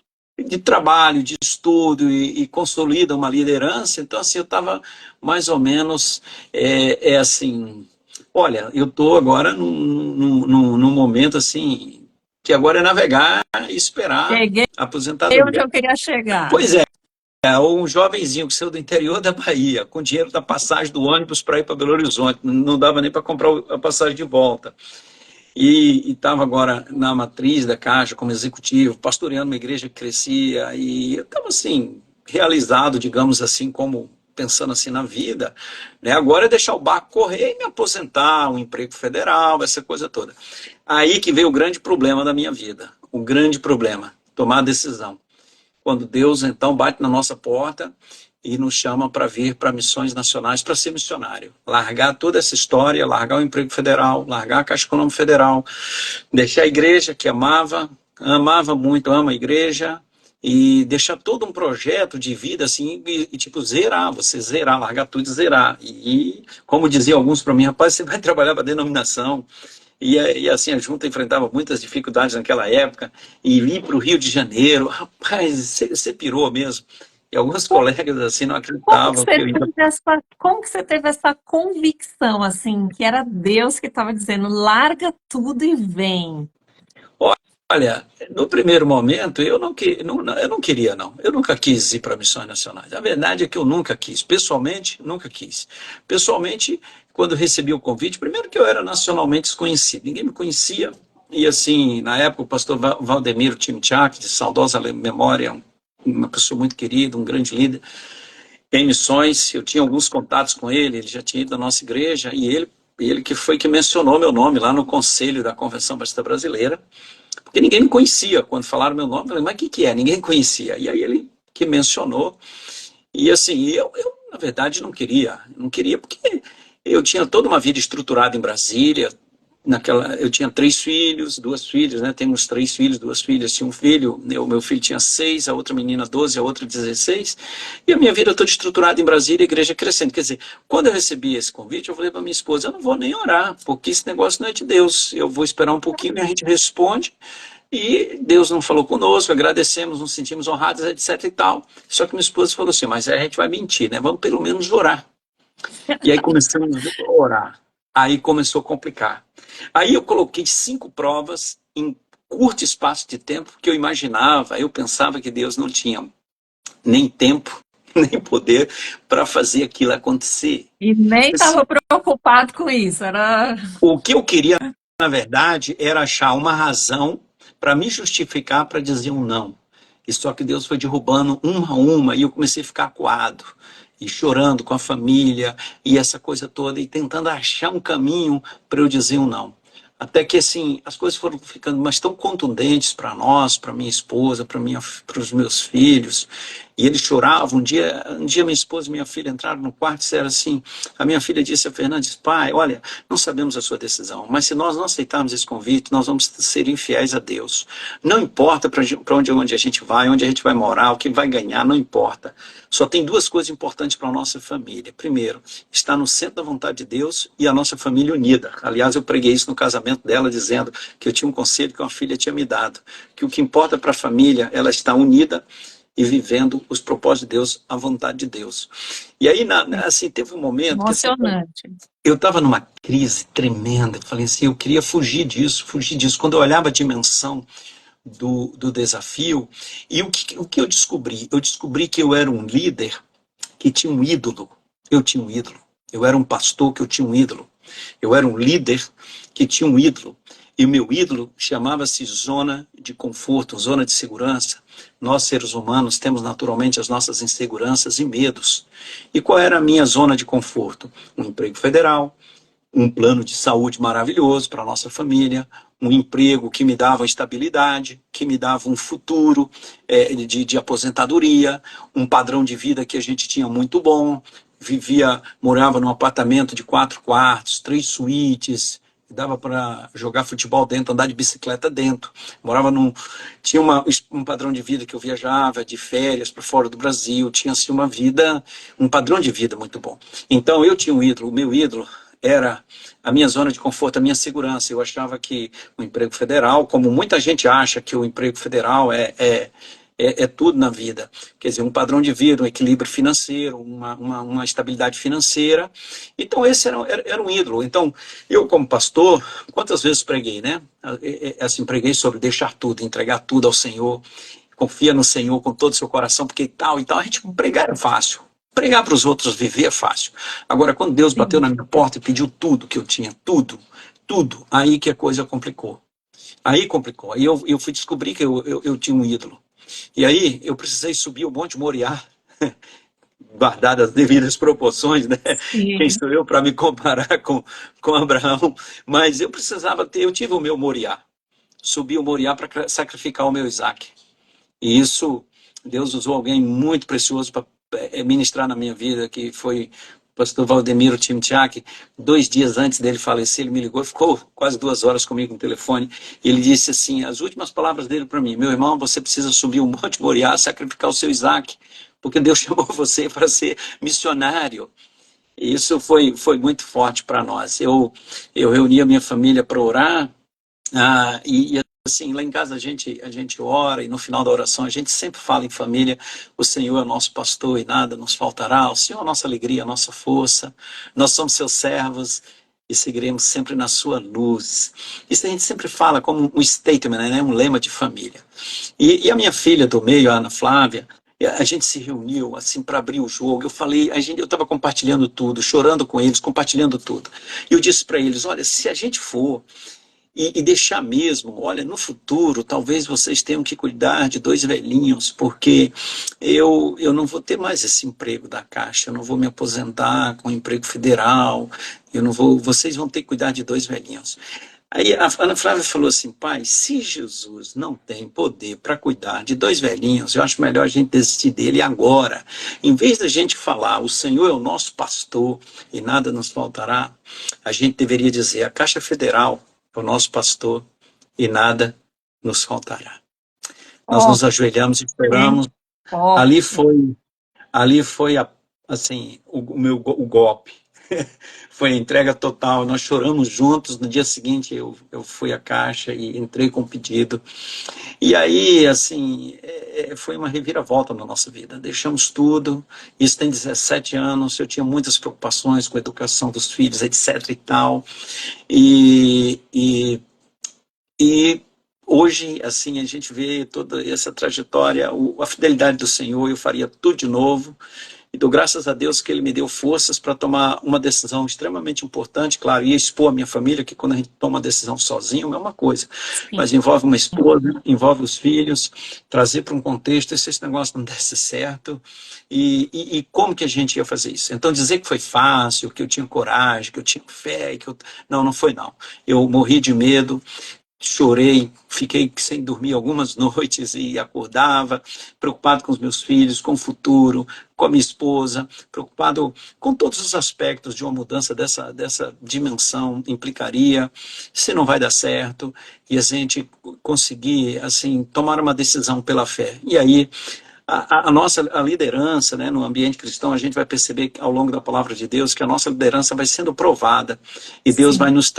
de trabalho, de estudo e consolida uma liderança. Então, assim, eu estava mais ou menos, assim, olha, eu estou agora num momento, assim, que agora é navegar e esperar Cheguei a onde aposentadoria. eu queria chegar. Pois é um jovenzinho que saiu do interior da Bahia, com dinheiro da passagem do ônibus para ir para Belo Horizonte, não dava nem para comprar a passagem de volta. E estava agora na matriz da Caixa como executivo, pastoreando uma igreja que crescia, e eu estava assim, realizado, digamos assim, como pensando assim na vida, né? Agora é deixar o barco correr e me aposentar, um emprego federal, essa coisa toda. Aí que veio o grande problema da minha vida, o grande problema, tomar a decisão. Quando Deus então bate na nossa porta e nos chama para vir para missões nacionais, para ser missionário. Largar toda essa história, largar o emprego federal, largar a Caixa Econômica Federal, deixar a igreja que amava muito, ama a igreja, e deixar todo um projeto de vida assim, tipo, zerar, você zerar, largar tudo e zerar. E como diziam alguns para mim, rapaz, você vai trabalhar para a denominação. E assim, a junta enfrentava muitas dificuldades naquela época, e ir para o Rio de Janeiro, rapaz, você pirou mesmo. E alguns colegas assim não Como que acreditavam que você eu ia. teve como que você teve essa convicção, assim, que era Deus que estava dizendo, larga tudo e vem? Olha, no primeiro momento eu não queria, não. Eu nunca quis ir para missões nacionais. A verdade é que eu nunca quis. Pessoalmente, nunca quis. Pessoalmente, quando eu recebi o convite, primeiro que eu era nacionalmente desconhecido, ninguém me conhecia. E assim, na época, o pastor Valdemiro Timchak, de saudosa memória, uma pessoa muito querida, um grande líder em missões. Eu tinha alguns contatos com ele já tinha ido da nossa igreja, e ele que foi que mencionou meu nome lá no conselho da Convenção Batista Brasileira, porque ninguém me conhecia. Quando falaram meu nome, eu falei, mas o que é? Ninguém conhecia. E aí ele que mencionou. E assim, na verdade não queria porque eu tinha toda uma vida estruturada em Brasília. Eu tinha 3 filhos, 2 filhas, né? Temos 3 filhos, 2 filhas. Tinha um filho, o meu filho tinha 6, a outra menina 12, a outra 16. E a minha vida toda estruturada em Brasília, a igreja crescendo. Quer dizer, quando eu recebi esse convite, eu falei para minha esposa, eu não vou nem orar, porque esse negócio não é de Deus. Eu vou esperar um pouquinho e a gente responde. E Deus não falou conosco, agradecemos, nos sentimos honrados, etc e tal. Só que minha esposa falou assim, mas aí a gente vai mentir, né? Vamos pelo menos orar. E aí começamos a orar. Aí começou a complicar. Aí eu coloquei 5 provas em curto espaço de tempo que eu imaginava, eu pensava que Deus não tinha nem tempo, nem poder para fazer aquilo acontecer. E nem Assim, estava preocupado com isso, era o que eu queria, na verdade, era achar uma razão para me justificar para dizer um não. E só que Deus foi derrubando uma a uma e eu comecei a ficar acuado e chorando com a família e essa coisa toda e tentando achar um caminho para eu dizer um não. Até que assim as coisas foram ficando mais tão contundentes para nós, para minha esposa, para os meus filhos. E eles choravam. Um dia minha esposa e minha filha entraram no quarto e disseram assim: a minha filha disse a Fernandes, pai, olha, não sabemos a sua decisão, mas se nós não aceitarmos esse convite, nós vamos ser infiéis a Deus. Não importa para onde a gente vai, onde a gente vai morar, o que vai ganhar, não importa. Só tem 2 coisas importantes para a nossa família. Primeiro, estar no centro da vontade de Deus e a nossa família unida. Aliás, eu preguei isso no casamento dela, dizendo que eu tinha um conselho que uma filha tinha me dado, que o que importa para a família, ela está unida e vivendo os propósitos de Deus, a vontade de Deus. E aí, assim, teve um momento que assim, emocionante. eu estava numa crise tremenda. Eu falei assim, eu queria fugir disso, fugir disso. Quando eu olhava a dimensão do desafio, e o que eu descobri? Eu descobri que eu era um líder que tinha um ídolo. Eu tinha um ídolo. Eu era um pastor que eu tinha um ídolo. Eu era um líder que tinha um ídolo. E o meu ídolo chamava-se zona de conforto, zona de segurança. Nós, seres humanos, temos naturalmente as nossas inseguranças e medos. E qual era a minha zona de conforto? Um emprego federal, um plano de saúde maravilhoso para a nossa família, um emprego que me dava estabilidade, que me dava um futuro de aposentadoria, um padrão de vida que a gente tinha muito bom, morava num apartamento de 4 quartos, 3 suítes, dava para jogar futebol dentro, andar de bicicleta dentro. Tinha um padrão de vida que eu viajava de férias para fora do Brasil, tinha assim um padrão de vida muito bom. Então eu tinha um ídolo, o meu ídolo era a minha zona de conforto, a minha segurança. Eu achava que o emprego federal, como muita gente acha que o emprego federal é tudo na vida. Quer dizer, um padrão de vida, um equilíbrio financeiro, uma estabilidade financeira. Então, esse era um ídolo. Então, eu, como pastor, quantas vezes preguei, né? Assim, preguei sobre deixar tudo, entregar tudo ao Senhor, confia no Senhor com todo o seu coração, porque tal e tal. A gente pregar é fácil. Pregar para os outros viver é fácil. Agora, quando Deus bateu Sim. na minha porta e pediu tudo que eu tinha, tudo, aí que a coisa complicou. Aí complicou. Aí eu fui descobrir que eu tinha um ídolo. E aí eu precisei subir o Monte Moriá, guardadas as devidas proporções, né? Quem Sim. sou eu para me comparar com Abraão? Mas eu tive o meu Moriá. Subi o Moriá para sacrificar o meu Isaac. E isso, Deus usou alguém muito precioso para ministrar na minha vida, que foi o pastor Valdemiro Timtiak. 2 dias antes dele falecer, ele me ligou, ficou quase 2 horas comigo no telefone, e ele disse assim, as últimas palavras dele para mim: meu irmão, você precisa subir o Monte Moriá, sacrificar o seu Isaac, porque Deus chamou você para ser missionário. E isso foi muito forte para nós. Eu reuni a minha família para orar, e assim, lá em casa a gente ora, e no final da oração a gente sempre fala em família: o Senhor é o nosso pastor e nada nos faltará, o Senhor é a nossa alegria, a nossa força, nós somos seus servos e seguiremos sempre na sua luz. Isso a gente sempre fala como um statement, né? Um lema de família. E a minha filha do meio, a Ana Flávia, a gente se reuniu assim para abrir o jogo. Eu estava compartilhando tudo, chorando com eles, compartilhando tudo. E eu disse para eles: olha, se a gente for e deixar mesmo, olha, no futuro, talvez vocês tenham que cuidar de 2 velhinhos, porque eu não vou ter mais esse emprego da Caixa, eu não vou me aposentar com um emprego federal, vocês vão ter que cuidar de 2 velhinhos. Aí a Ana Flávia falou assim: pai, se Jesus não tem poder para cuidar de 2 velhinhos, eu acho melhor a gente desistir dele agora. Em vez da gente falar, o Senhor é o nosso pastor e nada nos faltará, a gente deveria dizer, a Caixa Federal é o nosso pastor e nada nos faltará. Nós Ó, nos ajoelhamos e bem choramos. Ali forte. foi, ali foi assim, o golpe. Foi a entrega total. Nós choramos juntos. No dia seguinte, eu fui à Caixa e entrei com o pedido. E aí, assim, foi uma reviravolta na nossa vida. Deixamos tudo. Isso tem 17 anos. Eu tinha muitas preocupações com a educação dos filhos, etc. e tal. E, e, e hoje, assim, a gente vê toda essa trajetória, a fidelidade do Senhor. Eu faria tudo de novo. E dou graças a Deus que Ele me deu forças para tomar uma decisão extremamente importante, claro, e expor a minha família, que quando a gente toma uma decisão sozinho é uma coisa, Sim. mas envolve uma esposa, envolve os filhos, trazer para um contexto, se esse negócio não desse certo, e como que a gente ia fazer isso? Então dizer que foi fácil, que eu tinha coragem, que eu tinha fé, não, não foi não. Eu morri de medo, chorei, fiquei sem dormir algumas noites e acordava, preocupado com os meus filhos, com o futuro, com a minha esposa, preocupado com todos os aspectos de uma mudança dessa dimensão implicaria, se não vai dar certo, e a gente conseguir, assim, tomar uma decisão pela fé. E aí, a nossa liderança, né, no ambiente cristão, a gente vai perceber ao longo da palavra de Deus que a nossa liderança vai sendo provada e Deus vai Sim. nos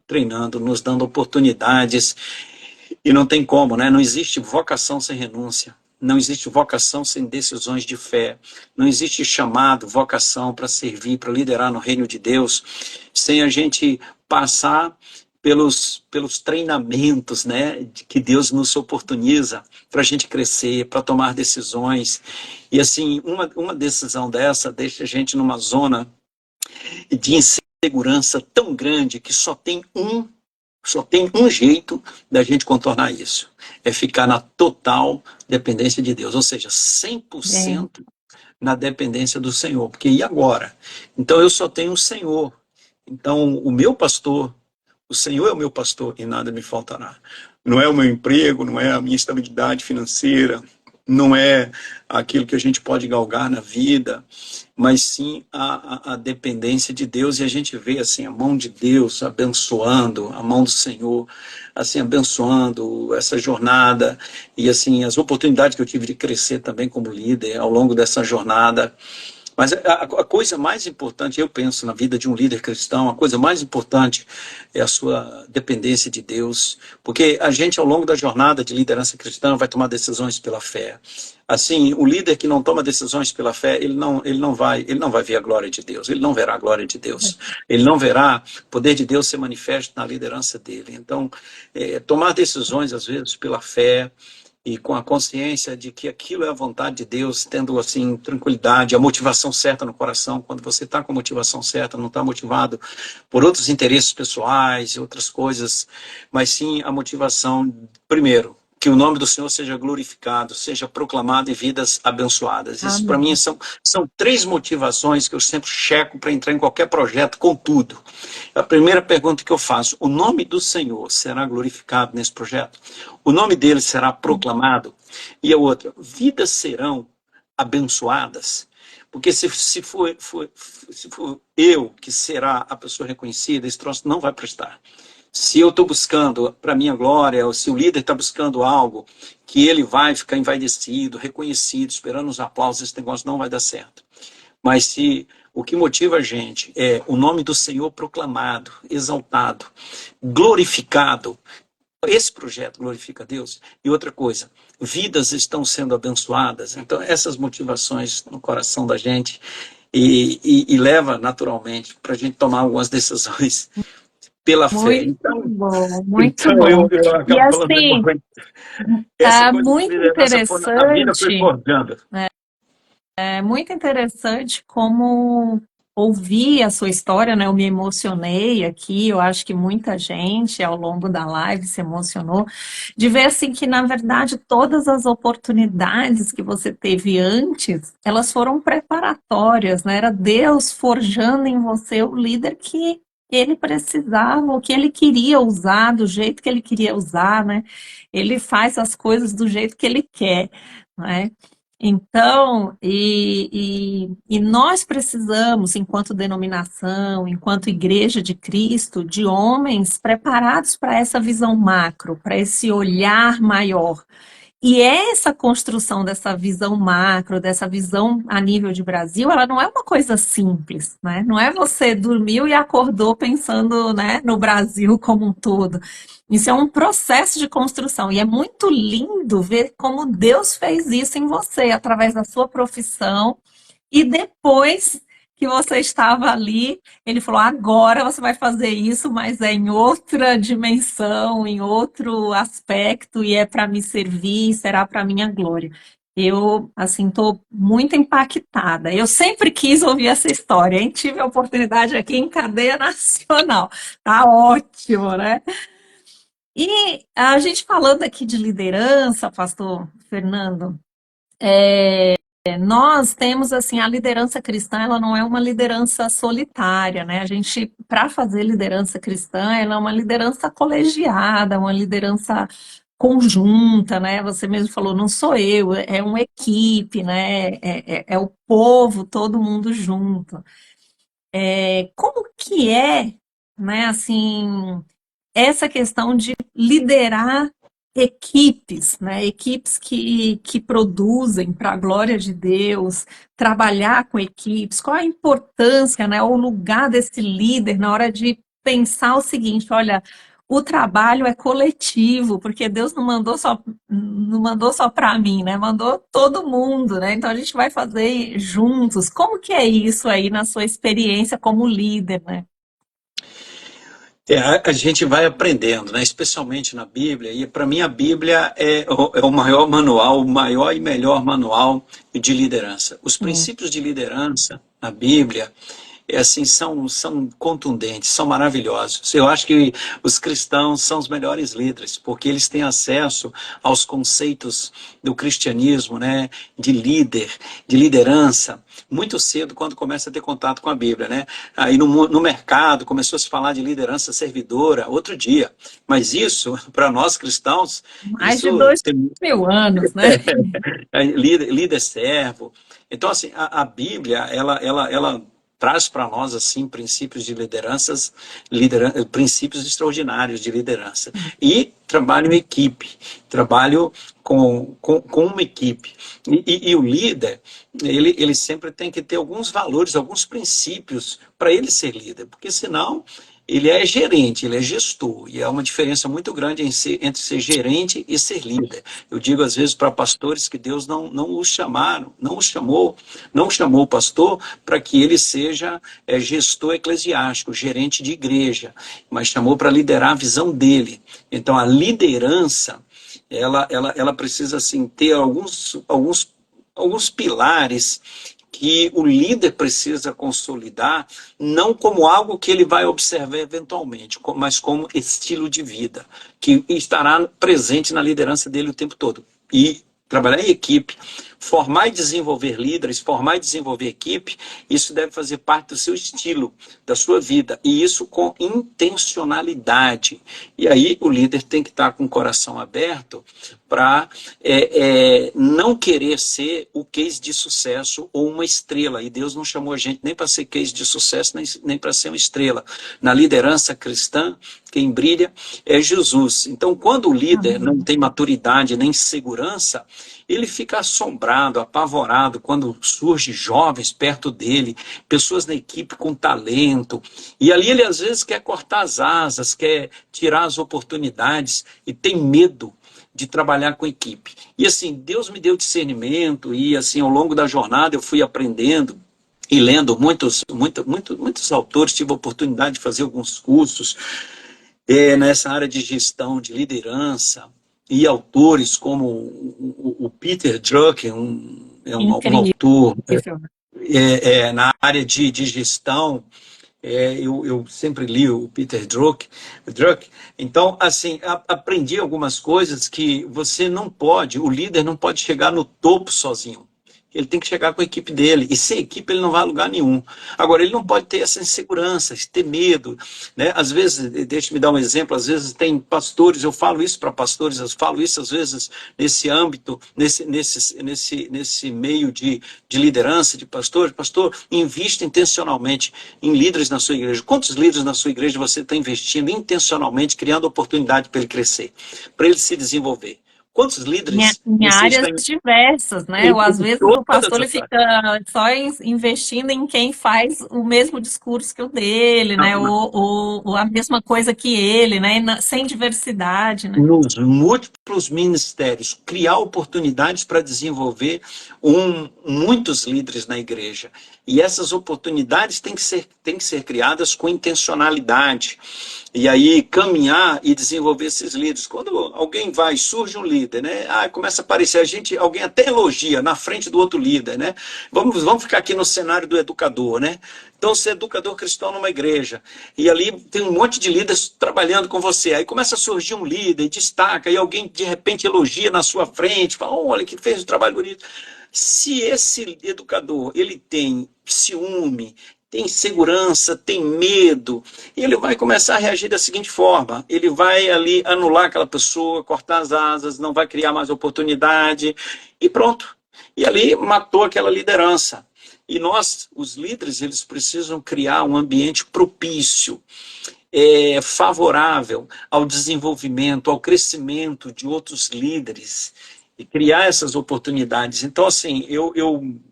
treinando, nos dando oportunidades, e não tem como, né? Não existe vocação sem renúncia, não existe vocação sem decisões de fé, não existe chamado, vocação para servir, para liderar no reino de Deus, sem a gente passar pelos treinamentos, né, que Deus nos oportuniza para a gente crescer, para tomar decisões. E assim, uma decisão dessa deixa a gente numa zona de insegurança tão grande que só tem um jeito da gente contornar isso. É ficar na total dependência de Deus, ou seja, É. 100% na dependência do Senhor. Porque e agora? Então eu só tenho o Senhor. Então o meu pastor, o Senhor é o meu pastor e nada me faltará. Não é o meu emprego, não é a minha estabilidade financeira, não é aquilo que a gente pode galgar na vida, mas sim a dependência de Deus. E a gente vê assim a mão de Deus abençoando, a mão do Senhor assim abençoando essa jornada e assim as oportunidades que eu tive de crescer também como líder ao longo dessa jornada. Mas a coisa mais importante, eu penso, na vida de um líder cristão, a coisa mais importante é a sua dependência de Deus, porque a gente, ao longo da jornada de liderança cristã, vai tomar decisões pela fé. Assim, o líder que não toma decisões pela fé, ele não vai ver a glória de Deus, ele não verá a glória de Deus, ele não verá o poder de Deus ser manifesto na liderança dele. Então, tomar decisões, às vezes, pela fé, e com a consciência de que aquilo é a vontade de Deus, tendo assim tranquilidade, a motivação certa no coração. Quando você está com a motivação certa, não está motivado por outros interesses pessoais e outras coisas, mas sim a motivação, primeiro, que o nome do Senhor seja glorificado, seja proclamado e vidas abençoadas. Isso para mim Amém. são três motivações que eu sempre checo para entrar em qualquer projeto, com tudo. A primeira pergunta que eu faço: o nome do Senhor será glorificado nesse projeto? O nome dele será proclamado? E a outra: vidas serão abençoadas? Porque se for eu que será a pessoa reconhecida, esse troço não vai prestar. Se eu estou buscando para minha glória, ou se o líder está buscando algo que ele vai ficar envaidecido, reconhecido, esperando os aplausos, esse negócio não vai dar certo. Mas se o que motiva a gente é o nome do Senhor proclamado, exaltado, glorificado, esse projeto glorifica a Deus. E outra coisa, vidas estão sendo abençoadas. Então, essas motivações no coração da gente e leva naturalmente para a gente tomar algumas decisões pela fé. Muito Então, bom, muito então bom. eu E acabo falando assim, demais. Essa é coisa de muito liderança, a vida foi interessante, forjando. é muito interessante como ouvir a sua história, né? Eu me emocionei aqui, eu acho que muita gente ao longo da live se emocionou, de ver assim que, na verdade, todas as oportunidades que você teve antes, elas foram preparatórias, né? Era Deus forjando em você o líder que ele precisava, o que ele queria usar, do jeito que ele queria usar, né? Ele faz as coisas do jeito que ele quer, né? Então, e nós precisamos, enquanto denominação, enquanto Igreja de Cristo, de homens preparados para essa visão macro, para esse olhar maior. E essa construção dessa visão macro, dessa visão a nível de Brasil, ela não é uma coisa simples, né? Não é você dormiu e acordou pensando, né, no Brasil como um todo. Isso é um processo de construção e é muito lindo ver como Deus fez isso em você, através da sua profissão, e depois que você estava ali, ele falou: agora você vai fazer isso, mas é em outra dimensão, em outro aspecto, e é para me servir, será para minha glória. Eu, assim, estou muito impactada. Eu sempre quis ouvir essa história, hein? Tive a oportunidade aqui em cadeia nacional. Tá ótimo, né? E a gente falando aqui de liderança, pastor Fernando, nós temos assim a liderança cristã, ela não é uma liderança solitária, né? A gente, para fazer liderança cristã, ela é uma liderança colegiada, uma liderança conjunta, né? Você mesmo falou, não sou eu, é uma equipe, né? É o povo, todo mundo junto. Como que é, né? Assim, essa questão de liderar equipes, né? Equipes que produzem para a glória de Deus, trabalhar com equipes, qual a importância, né? O lugar desse líder na hora de pensar o seguinte: olha, o trabalho é coletivo, porque Deus não mandou só para mim, né? Mandou todo mundo, né? Então a gente vai fazer juntos. Como que é isso aí na sua experiência como líder, né? A gente vai aprendendo, né? Especialmente na Bíblia, e para mim a Bíblia é o maior manual, o maior e melhor manual de liderança. Os Sim. princípios de liderança na Bíblia, assim, são contundentes, são maravilhosos. Eu acho que os cristãos são os melhores líderes, porque eles têm acesso aos conceitos do cristianismo, né, de líder, de liderança, muito cedo quando começa a ter contato com a Bíblia, né? Aí no mercado começou a se falar de liderança servidora outro dia, mas isso, para nós cristãos, Mais de isso dois tem mil anos, né? líder servo. Então, assim, a Bíblia, ela traz para nós, assim, princípios de princípios extraordinários de liderança. E trabalho em equipe, trabalho com uma equipe. E o líder, ele sempre tem que ter alguns valores, alguns princípios para ele ser líder, porque senão ele é gerente, ele é gestor, e há uma diferença muito grande entre ser gerente e ser líder. Eu digo às vezes para pastores que Deus não os chamaram, não chamou o pastor para que ele seja gestor eclesiástico, gerente de igreja, mas chamou para liderar a visão dele. Então a liderança, ela precisa assim, ter alguns pilares que o líder precisa consolidar, não como algo que ele vai observar eventualmente, mas como estilo de vida, que estará presente na liderança dele o tempo todo. E trabalhar em equipe, formar e desenvolver líderes, formar e desenvolver equipe, isso deve fazer parte do seu estilo, da sua vida, e isso com intencionalidade. E aí o líder tem que estar com o coração aberto para não querer ser o case de sucesso ou uma estrela. E Deus não chamou a gente nem para ser case de sucesso, nem para ser uma estrela. Na liderança cristã, quem brilha é Jesus. Então, quando o líder não tem maturidade nem segurança, ele fica assombrado, apavorado quando surge jovens perto dele, pessoas na equipe com talento. E ali ele às vezes quer cortar as asas, quer tirar as oportunidades e tem medo de trabalhar com equipe. E assim, Deus me deu discernimento e assim, ao longo da jornada eu fui aprendendo e lendo muitos autores, tive a oportunidade de fazer alguns cursos nessa área de gestão, de liderança, e autores como o Peter Drucker, um Incrível. autor na área de gestão. Eu sempre li o Peter Drucker. Então, assim, aprendi algumas coisas que você não pode, o líder não pode chegar no topo sozinho. Ele tem que chegar com a equipe dele. E sem equipe ele não vai a lugar nenhum. Agora, ele não pode ter essa insegurança, ter medo. Né? Às vezes, deixa-me dar um exemplo, às vezes tem pastores, eu falo isso para pastores, eu falo isso às vezes nesse âmbito, nesse meio de liderança, de pastores. Pastor, invista intencionalmente em líderes na sua igreja. Quantos líderes na sua igreja você está investindo intencionalmente, criando oportunidade para ele crescer, para ele se desenvolver? Quantos líderes Em você áreas está diversas, né? em Ou às vezes o todas pastor ele as fica áreas? só investindo em quem faz o mesmo discurso que o dele, né? Ou a mesma coisa que ele, né? Sem diversidade, né? Nos múltiplos ministérios, criar oportunidades para desenvolver muitos líderes na igreja. E essas oportunidades têm que ser criadas com intencionalidade. E aí caminhar e desenvolver esses líderes. Quando alguém vai, surge um líder, né? Começa a aparecer alguém até elogia na frente do outro líder, né? Vamos ficar aqui no cenário do educador, né? Então, ser educador cristão numa igreja. E ali tem um monte de líderes trabalhando com você. Aí começa a surgir um líder, destaca, e alguém de repente elogia na sua frente, fala, olha que fez um trabalho bonito. Se esse educador ele tem ciúme, tem insegurança, tem medo, ele vai começar a reagir da seguinte forma: ele vai ali anular aquela pessoa, cortar as asas, não vai criar mais oportunidade, e pronto. E ali matou aquela liderança. E nós, os líderes, eles precisam criar um ambiente propício, favorável ao desenvolvimento, ao crescimento de outros líderes e criar essas oportunidades. Então, assim,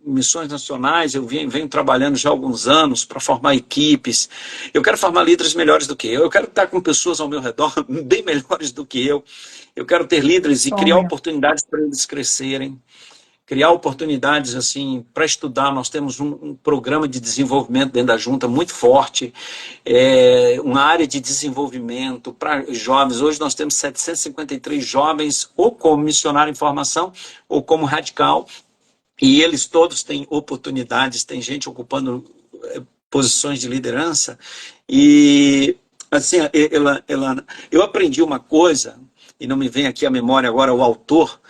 Missões Nacionais, eu venho trabalhando já há alguns anos para formar equipes. Eu quero formar líderes melhores do que eu quero estar com pessoas ao meu redor bem melhores do que eu. Eu quero ter líderes e criar Sonho. oportunidades para eles crescerem. Criar oportunidades assim para estudar. Nós temos um programa de desenvolvimento dentro da junta muito forte, uma área de desenvolvimento para jovens. Hoje nós temos 753 jovens, ou como missionário em formação, ou como radical, e eles todos têm oportunidades, tem gente ocupando posições de liderança. E assim, eu aprendi uma coisa, e não me vem aqui à memória agora o autor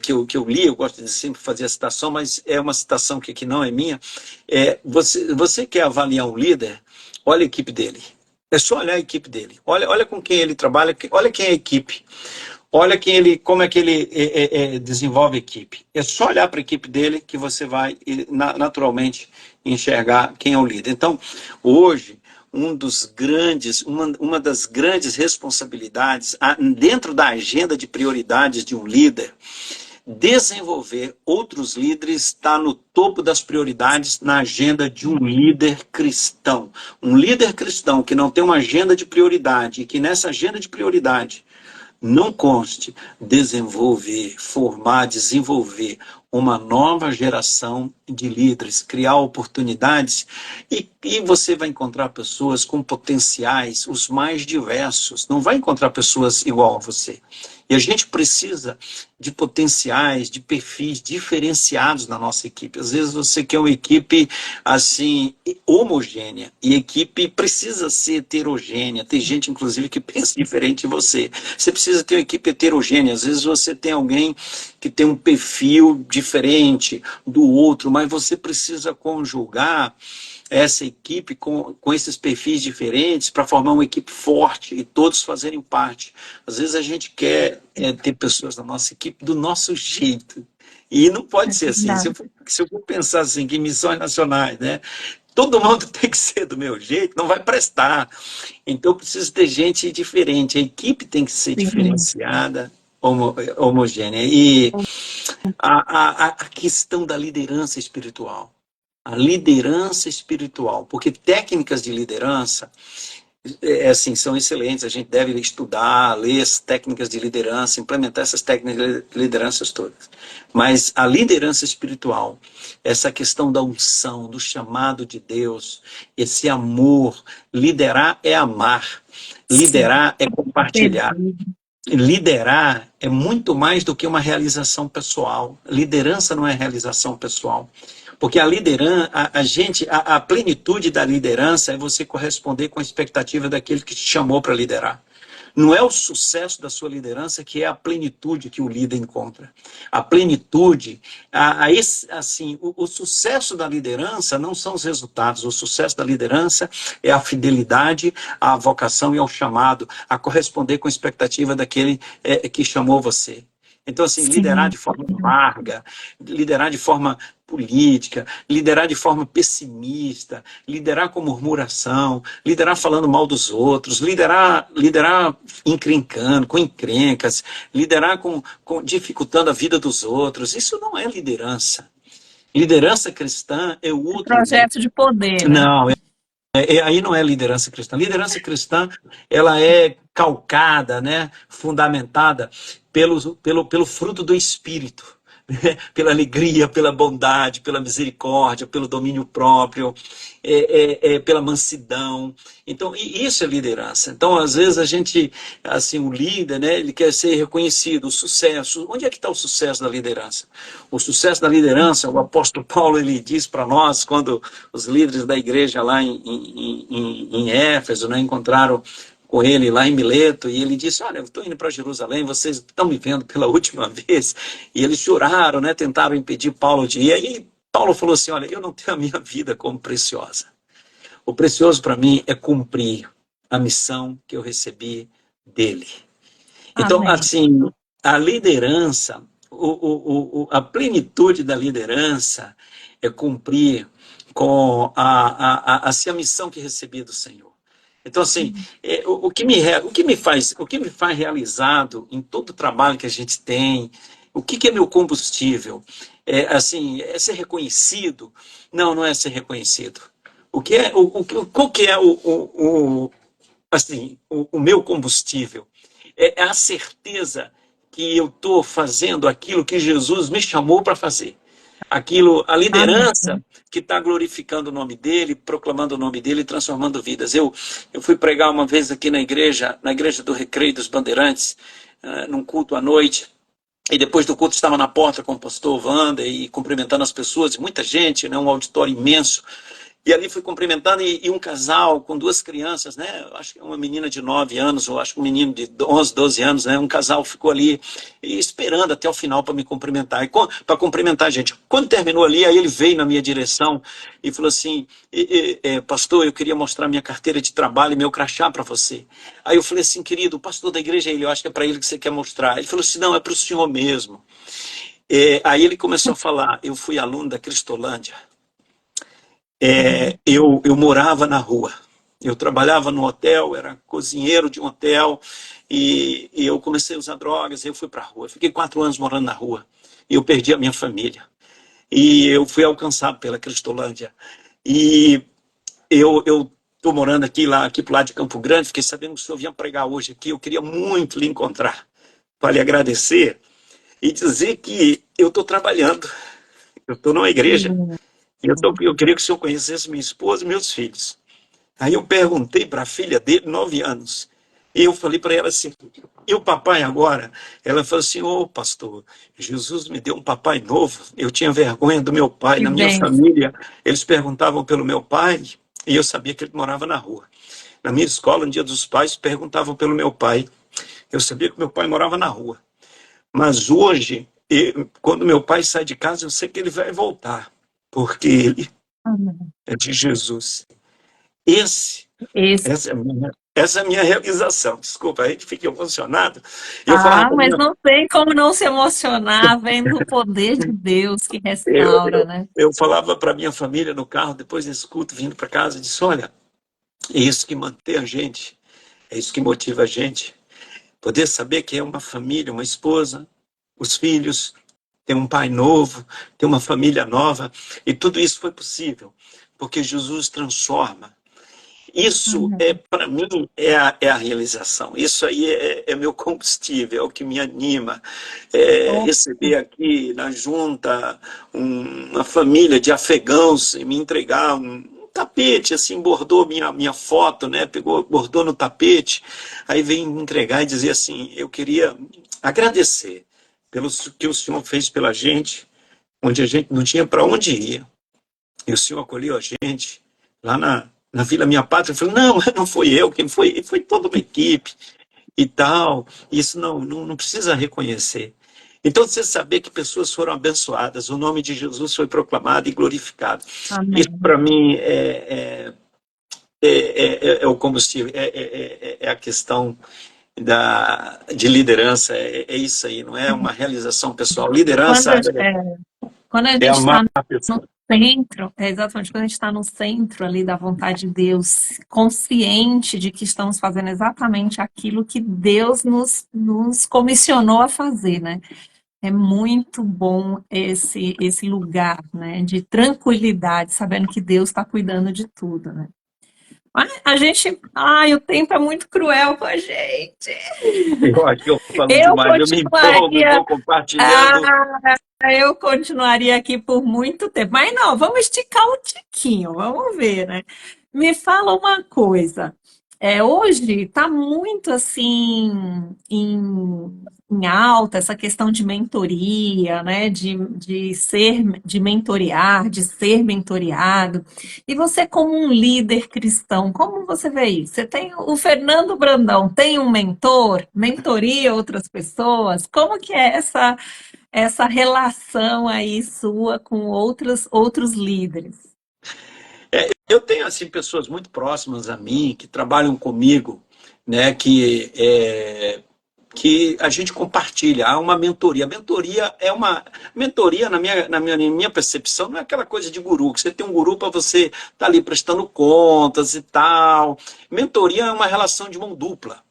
que eu li, eu gosto de sempre fazer a citação, mas é uma citação que não é minha. Você quer avaliar um líder, olha a equipe dele. É só olhar a equipe dele. Olha com quem ele trabalha, olha quem é a equipe. Olha como é que ele desenvolve a equipe. É só olhar para a equipe dele que você vai naturalmente enxergar quem é o líder. Então, hoje, uma das grandes responsabilidades dentro da agenda de prioridades de um líder, desenvolver outros líderes está no topo das prioridades na agenda de um líder cristão. Um líder cristão que não tem uma agenda de prioridade e que nessa agenda de prioridade não conste desenvolver uma nova geração de líderes, criar oportunidades e você vai encontrar pessoas com potenciais os mais diversos, não vai encontrar pessoas igual a você. E a gente precisa de potenciais, de perfis diferenciados na nossa equipe. Às vezes você quer uma equipe assim homogênea e a equipe precisa ser heterogênea. Tem gente, inclusive, que pensa diferente de você. Você precisa ter uma equipe heterogênea. Às vezes você tem alguém que tem um perfil diferente do outro, mas você precisa conjugar essa equipe com esses perfis diferentes para formar uma equipe forte e todos fazerem parte. Às vezes a gente quer ter pessoas na nossa equipe do nosso jeito. E não pode ser assim. Se eu for pensar assim, que missões nacionais, né? Todo mundo tem que ser do meu jeito, não vai prestar. Então eu preciso ter gente diferente. A equipe tem que ser diferenciada, homogênea. E a questão da liderança espiritual. A liderança espiritual, porque técnicas de liderança assim, são excelentes, a gente deve estudar, ler as técnicas de liderança, implementar essas técnicas de lideranças todas. Mas a liderança espiritual, essa questão da unção, do chamado de Deus, esse amor, liderar é amar, liderar é compartilhar. Liderar é muito mais do que uma realização pessoal. Liderança não é realização pessoal. Porque a liderança, a plenitude da liderança é você corresponder com a expectativa daquele que te chamou para liderar. Não é o sucesso da sua liderança que é a plenitude que o líder encontra. A plenitude, o sucesso da liderança não são os resultados. O sucesso da liderança é a fidelidade, à vocação e ao chamado, a corresponder com a expectativa daquele que chamou você. Então, assim, liderar de forma larga, liderar de forma política, liderar de forma pessimista, liderar com murmuração, liderar falando mal dos outros, liderar encrencando, com encrencas, liderar com dificultando a vida dos outros. Isso não é liderança. Liderança cristã é o outro. Projeto de poder, né? Não, aí não é liderança cristã. Liderança cristã, ela é calcada, né, fundamentada pelo fruto do Espírito. Pela alegria, pela bondade, pela misericórdia, pelo domínio próprio, pela mansidão. Então, isso é liderança. Então, às vezes a gente, assim, o líder, né, ele quer ser reconhecido, o sucesso. Onde é que está o sucesso da liderança? O sucesso da liderança, o apóstolo Paulo, ele diz para nós, quando os líderes da igreja lá em Éfeso, né, encontraram com ele lá em Mileto, e ele disse, olha, eu estou indo para Jerusalém, vocês estão me vendo pela última vez, e eles choraram, né, tentaram impedir Paulo de ir, e aí Paulo falou assim, olha, eu não tenho a minha vida como preciosa, o precioso para mim é cumprir a missão que eu recebi dele. Então, Amém. assim, a liderança, a plenitude da liderança é cumprir com a missão que recebi do Senhor. Então, assim, o que me faz realizado em todo o trabalho que a gente tem, o que é meu combustível? É ser reconhecido? Não, não é ser reconhecido. Qual que é o meu combustível? É a certeza que eu estou fazendo aquilo que Jesus me chamou para fazer. A liderança que está glorificando o nome dele, proclamando o nome dele e transformando vidas. Eu fui pregar uma vez aqui na igreja do Recreio dos Bandeirantes, num culto à noite, e depois do culto estava na porta com o pastor Wander e cumprimentando as pessoas, e muita gente, né, um auditório imenso, E ali fui cumprimentando, e um casal com duas crianças, né? Eu acho que uma menina de 9 anos, ou acho que um menino de 11, 12 anos, né? Um casal ficou ali esperando até o final para me cumprimentar. E para cumprimentar a gente. Quando terminou ali, aí ele veio na minha direção e falou assim: pastor, eu queria mostrar minha carteira de trabalho e meu crachá para você. Aí eu falei assim: querido, o pastor da igreja é ele, eu acho que é para ele que você quer mostrar. Ele falou assim: não, é para o senhor mesmo. Aí ele começou a falar: eu fui aluno da Cristolândia. Eu morava na rua. Eu trabalhava no hotel, era cozinheiro de um hotel, e eu comecei a usar drogas, eu fui para a rua. Fiquei 4 anos morando na rua, e eu perdi a minha família. E eu fui alcançado pela Cristolândia. E eu estou morando aqui pro lado de Campo Grande, fiquei sabendo que o senhor vinha pregar hoje aqui, eu queria muito lhe encontrar, para lhe agradecer e dizer que eu estou trabalhando, eu estou numa igreja, e eu queria que o senhor conhecesse minha esposa e meus filhos. Aí eu perguntei para a filha dele, 9 anos, e eu falei para ela assim: e o papai agora? Ela falou assim: ô pastor, Jesus me deu um papai novo, eu tinha vergonha do meu pai, Que na minha bem. família, eles perguntavam pelo meu pai, e eu sabia que ele morava na rua. Na minha escola, no Dia dos Pais, perguntavam pelo meu pai, eu sabia que meu pai morava na rua. Mas hoje, quando meu pai sai de casa, eu sei que ele vai voltar, porque ele Amém. é de Jesus. Esse Esse. essa é a minha realização. Desculpa, a gente fica emocionado. E eu falava Ah, para mas minha, não tem como não se emocionar vendo o poder de Deus que eu, restaura, eu, né? eu falava para minha família no carro, depois desse culto, vindo para casa, disse: olha, é isso que mantém a gente, é isso que motiva a gente. Poder saber que é uma família, uma esposa, os filhos, tem um pai novo, tem uma família nova, e tudo isso foi possível, porque Jesus transforma. Isso Amém. para mim, é a realização. Isso aí é meu combustível, é o que me anima. Oh, Receber aqui na junta uma família de afegãos e me entregar um tapete, assim, bordou minha foto, né? Pegou, bordou no tapete, aí vem me entregar e dizer assim: eu queria agradecer pelo que o senhor fez pela gente, onde a gente não tinha para onde ir. E o senhor acolheu a gente lá na Vila Minha Pátria. Eu falei: não, não foi eu, quem foi toda uma equipe e tal. Isso não precisa reconhecer. Então, você saber que pessoas foram abençoadas, o nome de Jesus foi proclamado e glorificado. Isso, amém. para mim, é o combustível, é a questão de liderança, é isso aí, não é uma realização pessoal. Quando, Liderança quando a é gente amar está a no pessoa. centro, exatamente, quando a gente está no centro ali da vontade de Deus, consciente de que estamos fazendo exatamente aquilo que Deus nos comissionou a fazer, né? É muito bom esse lugar, né, de tranquilidade, sabendo que Deus está cuidando de tudo, né? Mas a gente, ai, o tempo é muito cruel com a gente. Eu acho que eu falo Eu demais, eu me empolgo e continuaria, vou compartilhando. ah, eu continuaria aqui por muito tempo. Mas não, vamos esticar um tiquinho, vamos ver, né? Me fala uma coisa. Hoje está muito assim em alta essa questão de mentoria, né? De mentorear, de ser mentoreado. E você, como um líder cristão, como você vê isso? Você tem o Fernando Brandão, tem um mentor, mentoria outras pessoas? Como que é essa relação aí sua com outros líderes? Eu tenho assim pessoas muito próximas a mim que trabalham comigo, né, que a gente compartilha, há uma mentoria. A mentoria na minha percepção não é aquela coisa de guru, que você tem um guru para você estar ali prestando contas e tal. Mentoria é uma relação de mão dupla.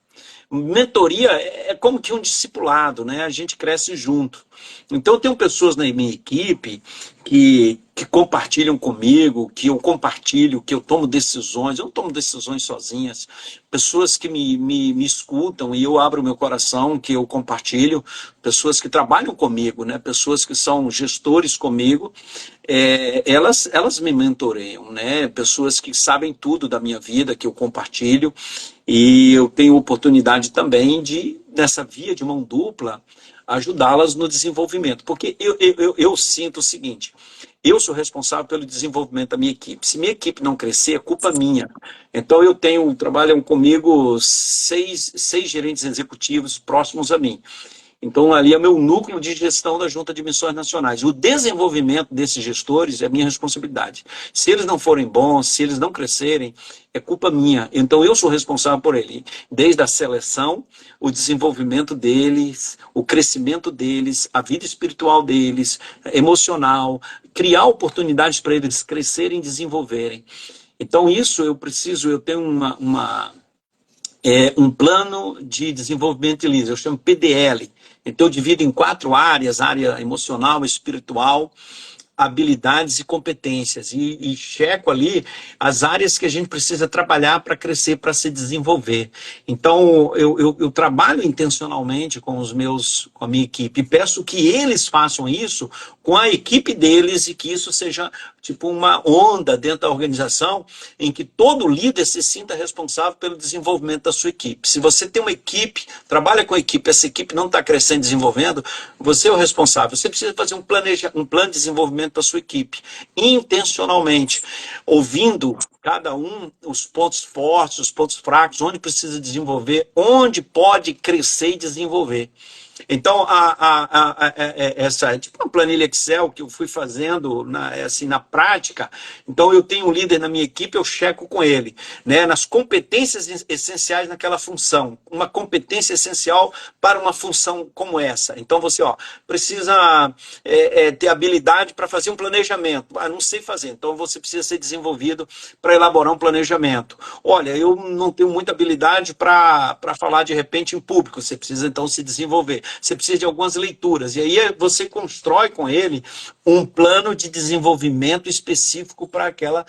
Mentoria é como que um discipulado, né? A gente cresce junto. Então, eu tenho pessoas na minha equipe que compartilham comigo, que eu compartilho, que eu tomo decisões. Eu não tomo decisões sozinhas. Pessoas que me escutam e eu abro meu coração, que eu compartilho. Pessoas que trabalham comigo, né? Pessoas que são gestores comigo. Elas me mentoreiam, né? Pessoas que sabem tudo da minha vida, que eu compartilho. E eu tenho oportunidade também de, nessa via de mão dupla, ajudá-las no desenvolvimento. Porque eu sinto o seguinte: Eu sou responsável pelo desenvolvimento da minha equipe. Se minha equipe não crescer, é culpa minha. Então, trabalham comigo seis gerentes executivos próximos a mim. Então, ali é meu núcleo de gestão da Junta de Missões Nacionais. O desenvolvimento desses gestores é minha responsabilidade. Se eles não forem bons, se eles não crescerem, é culpa minha. Então, eu sou responsável por ele. Desde a seleção, o desenvolvimento deles, o crescimento deles, a vida espiritual deles, emocional, criar oportunidades para eles crescerem e desenvolverem. Então, isso eu tenho um plano de desenvolvimento de líderes, eu chamo PDL. Então, eu divido em 4 áreas: área emocional, espiritual, habilidades e competências. E checo ali as áreas que a gente precisa trabalhar para crescer, para se desenvolver. Então, eu trabalho intencionalmente com a minha equipe, e peço que eles façam isso com a equipe deles, e que isso seja tipo uma onda dentro da organização em que todo líder se sinta responsável pelo desenvolvimento da sua equipe. Se você tem uma equipe, trabalha com a equipe, essa equipe não está crescendo e desenvolvendo, você é o responsável. Você precisa fazer um plano de desenvolvimento para a sua equipe, intencionalmente, ouvindo cada um, os pontos fortes, os pontos fracos, onde precisa desenvolver, onde pode crescer e desenvolver. Então, essa é tipo uma planilha Excel que eu fui fazendo na prática. Então, eu tenho um líder na minha equipe, eu checo com ele, né, nas competências essenciais naquela função. Uma competência essencial para uma função como essa. Então, você precisa ter habilidade para fazer um planejamento. Não sei fazer, então você precisa ser desenvolvido para elaborar um planejamento. Olha, eu não tenho muita habilidade para falar de repente em público. Você precisa então se desenvolver. Você precisa de algumas leituras. E aí você constrói com ele um plano de desenvolvimento específico para aquela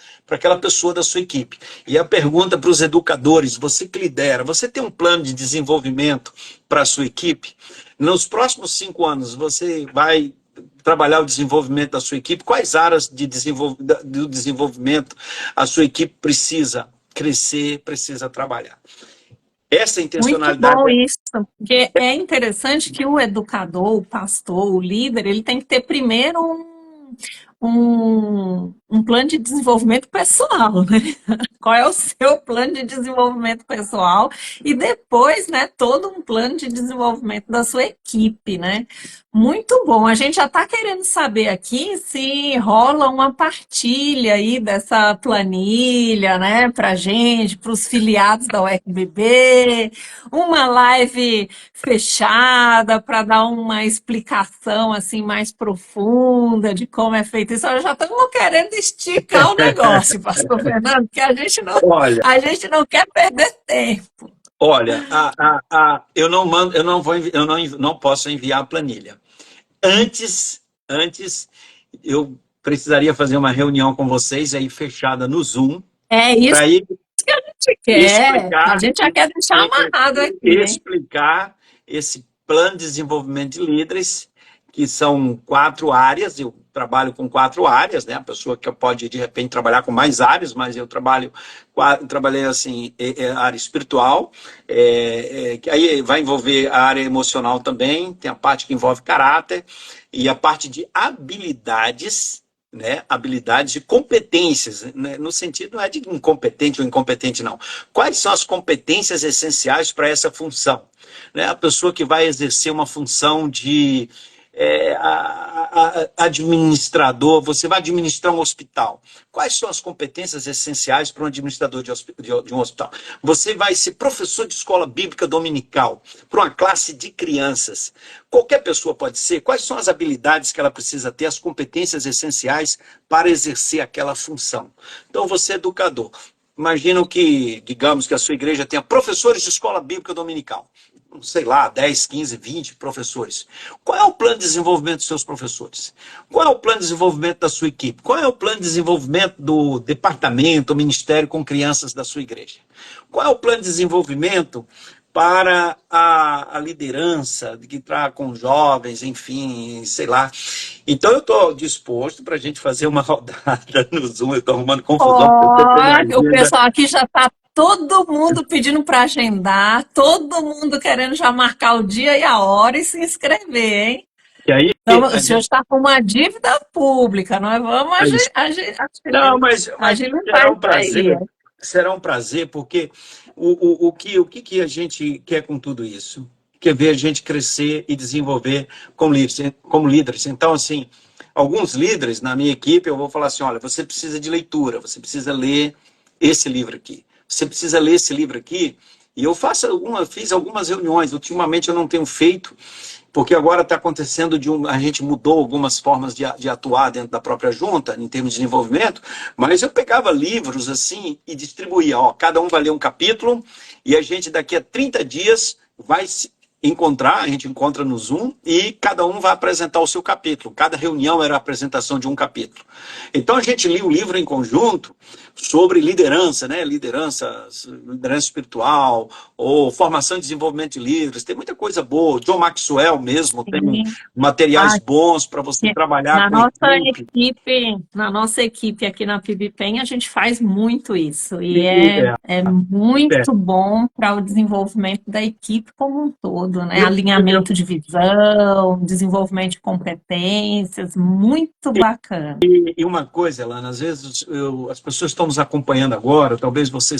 pessoa da sua equipe. E a pergunta para os educadores: você que lidera, você tem um plano de desenvolvimento para a sua equipe? Nos próximos 5 anos, você vai trabalhar o desenvolvimento da sua equipe? Quais áreas do desenvolvimento a sua equipe precisa crescer, precisa trabalhar? Essa Muito intencionalidade. bom isso, porque é interessante que o educador, o pastor, o líder, ele tem que ter primeiro um plano de desenvolvimento pessoal, né? Qual é o seu plano de desenvolvimento pessoal? E depois, né, todo um plano de desenvolvimento da sua equipe, né? Muito bom. A gente já está querendo saber aqui se rola uma partilha aí dessa planilha, né, para gente, para os filiados da UFBB, uma live fechada para dar uma explicação assim mais profunda de como é feito isso. Eu já estamos querendo esticar o negócio, pastor Fernando, porque Olha, a gente não quer perder tempo. olha, eu não mando, eu não posso enviar a planilha. Antes, eu precisaria fazer uma reunião com vocês aí fechada no Zoom É isso para que a gente quer. A explicar, gente já quer deixar amarrado aqui, hein? explicar esse plano de desenvolvimento de líderes, que são 4 áreas. Eu trabalho com 4 áreas, né? A pessoa que pode, de repente, trabalhar com mais áreas, mas eu trabalhei assim, a área espiritual, que aí vai envolver a área emocional também, tem a parte que envolve caráter, e a parte de habilidades, né, habilidades e competências, né, no sentido não é de incompetente ou incompetente, não. Quais são as competências essenciais para essa função? Né, a pessoa que vai exercer uma função de administrador, você vai administrar um hospital. Quais são as competências essenciais para um administrador de um hospital? Você vai ser professor de escola bíblica dominical para uma classe de crianças. Qualquer pessoa pode ser. Quais são as habilidades que ela precisa ter, as competências essenciais para exercer aquela função? Então, você é educador. Imagino que, digamos que a sua igreja tenha professores de escola bíblica dominical. Sei lá, 10, 15, 20 professores. Qual é o plano de desenvolvimento dos seus professores? Qual é o plano de desenvolvimento da sua equipe? Qual é o plano de desenvolvimento do departamento, do ministério com crianças da sua igreja? Qual é o plano de desenvolvimento para a liderança, que está com jovens, enfim, sei lá. Então, eu estou disposto para a gente fazer uma rodada no Zoom. Eu estou arrumando confusão. Olha, o pessoal aqui já está todo mundo pedindo para agendar, todo mundo querendo já marcar o dia e a hora e se inscrever, hein? E aí, Então, o a senhor gente. está com uma dívida pública, nós vamos Não, mas agilitar isso aí. será um prazer, porque o que a gente quer com tudo isso? Quer ver a gente crescer e desenvolver como líderes, como líderes. Então, assim, alguns líderes na minha equipe, eu vou falar assim, olha, você precisa de leitura, você precisa ler esse livro aqui. Você precisa ler esse livro aqui. E eu fiz algumas reuniões, ultimamente eu não tenho feito, porque agora está acontecendo a gente mudou algumas formas de atuar dentro da própria junta, em termos de desenvolvimento, mas eu pegava livros assim e distribuía, ó, cada um vai ler um capítulo, e a gente daqui a 30 dias vai se encontrar, a gente encontra no Zoom, e cada um vai apresentar o seu capítulo. Cada reunião era a apresentação de um capítulo. Então a gente lia o livro em conjunto sobre liderança, né? Liderança espiritual, ou formação e desenvolvimento de líderes. Tem muita coisa boa. John Maxwell mesmo tem Sim. materiais bons para você trabalhar Na com nossa equipe. equipe, na nossa equipe aqui na PibPen, a gente faz muito isso e E, é é, muito bom para o desenvolvimento da equipe como um todo, né? eu, Alinhamento de visão, desenvolvimento de competências, muito bacana. E uma coisa, Elana, às vezes as pessoas estão nos acompanhando agora, talvez você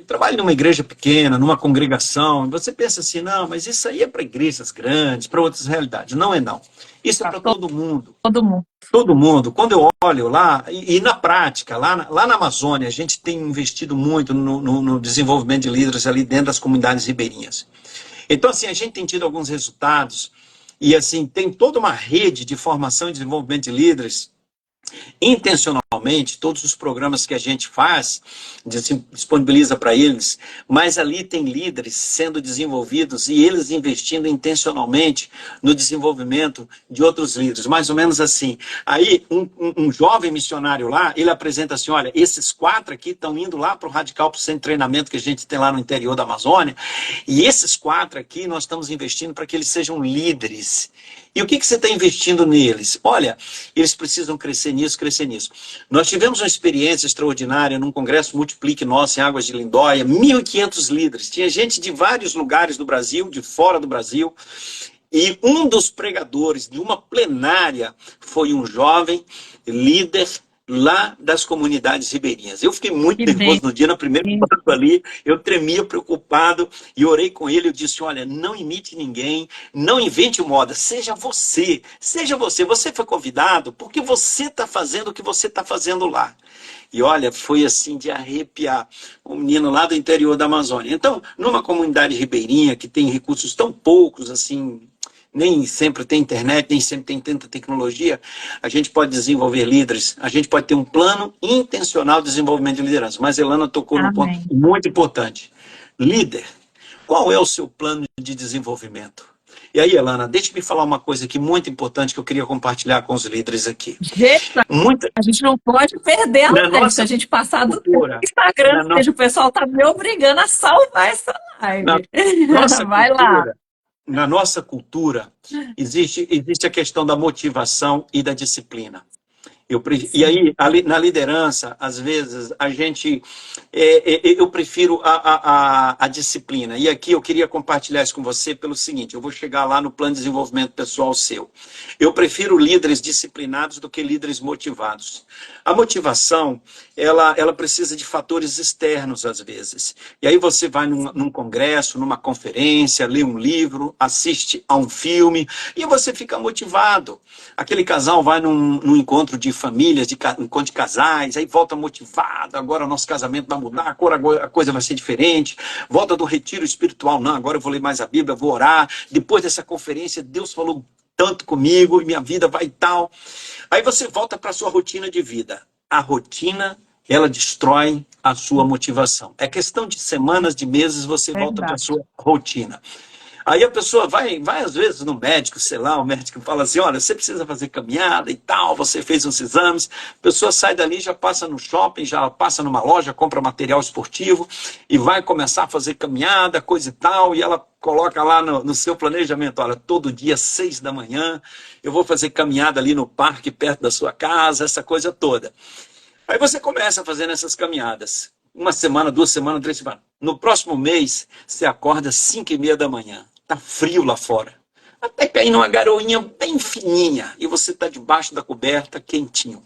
trabalhe numa igreja pequena, numa congregação, e você pensa assim, não, mas isso aí é para igrejas grandes, para outras realidades. Não é não. Isso é Para para todo mundo. todo mundo. Todo mundo. Quando eu olho lá, e na prática, lá na Amazônia, a gente tem investido muito no desenvolvimento de líderes ali dentro das comunidades ribeirinhas. Então, assim, a gente tem tido alguns resultados, e assim, tem toda uma rede de formação e desenvolvimento de líderes intencionalmente, todos os programas que a gente faz, disponibiliza para eles, mas ali tem líderes sendo desenvolvidos e eles investindo intencionalmente no desenvolvimento de outros líderes, mais ou menos assim. Aí, um jovem missionário lá, ele apresenta assim, olha, esses 4 aqui estão indo lá para o Radical, para o centro de treinamento que a gente tem lá no interior da Amazônia, e esses 4 aqui nós estamos investindo para que eles sejam líderes. E o que você está investindo neles? Olha, eles precisam crescer nisso, crescer nisso. Nós tivemos uma experiência extraordinária num congresso Multiplique Nosso em Águas de Lindóia, 1.500 líderes. Tinha gente de vários lugares do Brasil, de fora do Brasil. E um dos pregadores de uma plenária foi um jovem líder lá das comunidades ribeirinhas. Eu fiquei muito Que nervoso bem. no dia, no primeiro banco ali, eu tremia preocupado e orei com ele, eu disse, olha, não imite ninguém, não invente moda, seja você, você foi convidado porque você está fazendo o que você está fazendo lá. E olha, foi assim de arrepiar, um menino lá do interior da Amazônia. Então, numa comunidade ribeirinha que tem recursos tão poucos, assim, nem sempre tem internet, nem sempre tem tanta tecnologia, a gente pode desenvolver líderes, a gente pode ter um plano intencional de desenvolvimento de liderança. Mas Elana tocou num ponto Amém. muito importante. Líder, qual é o seu plano de desenvolvimento? E aí, Elana, deixe-me falar uma coisa aqui muito importante que eu queria compartilhar com os líderes aqui. Gente, Muita, a gente não pode perder a na live. Se a nossa gente passar do cultura, Instagram, na, no, seja, o pessoal está me obrigando a salvar essa na live. nossa Vai lá. cultura, na nossa cultura, existe a questão da motivação e da disciplina. E Sim. aí, na liderança, às vezes, eu prefiro a disciplina. E aqui eu queria compartilhar isso com você pelo seguinte, eu vou chegar lá no plano de desenvolvimento pessoal seu. Eu prefiro líderes disciplinados do que líderes motivados. A motivação, ela precisa de fatores externos, às vezes. E aí você vai num congresso, numa conferência, lê um livro, assiste a um filme, e você fica motivado. Aquele casal vai num encontro de famílias, encontro de casais, aí volta motivado, agora o nosso casamento vai mudar, agora a coisa vai ser diferente, volta do retiro espiritual, não, agora eu vou ler mais a Bíblia, vou orar, depois dessa conferência, Deus falou tanto comigo, e minha vida vai tal. Aí você volta para a sua rotina de vida. A rotina, ela destrói a sua motivação. É questão de semanas, de meses, você volta para a Verdade. sua rotina. Aí a pessoa vai às vezes no médico, sei lá, o médico fala assim, olha, você precisa fazer caminhada e tal, você fez uns exames, a pessoa sai dali, já passa no shopping, já passa numa loja, compra material esportivo e vai começar a fazer caminhada, coisa e tal, e ela coloca lá no seu planejamento, olha, todo dia, 6 da manhã, eu vou fazer caminhada ali no parque, perto da sua casa, essa coisa toda. Aí você começa fazendo essas caminhadas. Uma semana, 2 semanas, 3 semanas. No próximo mês, você acorda às 5h30 da manhã. Tá frio lá fora. até cair numa garoinha bem fininha e você está debaixo da coberta, quentinho.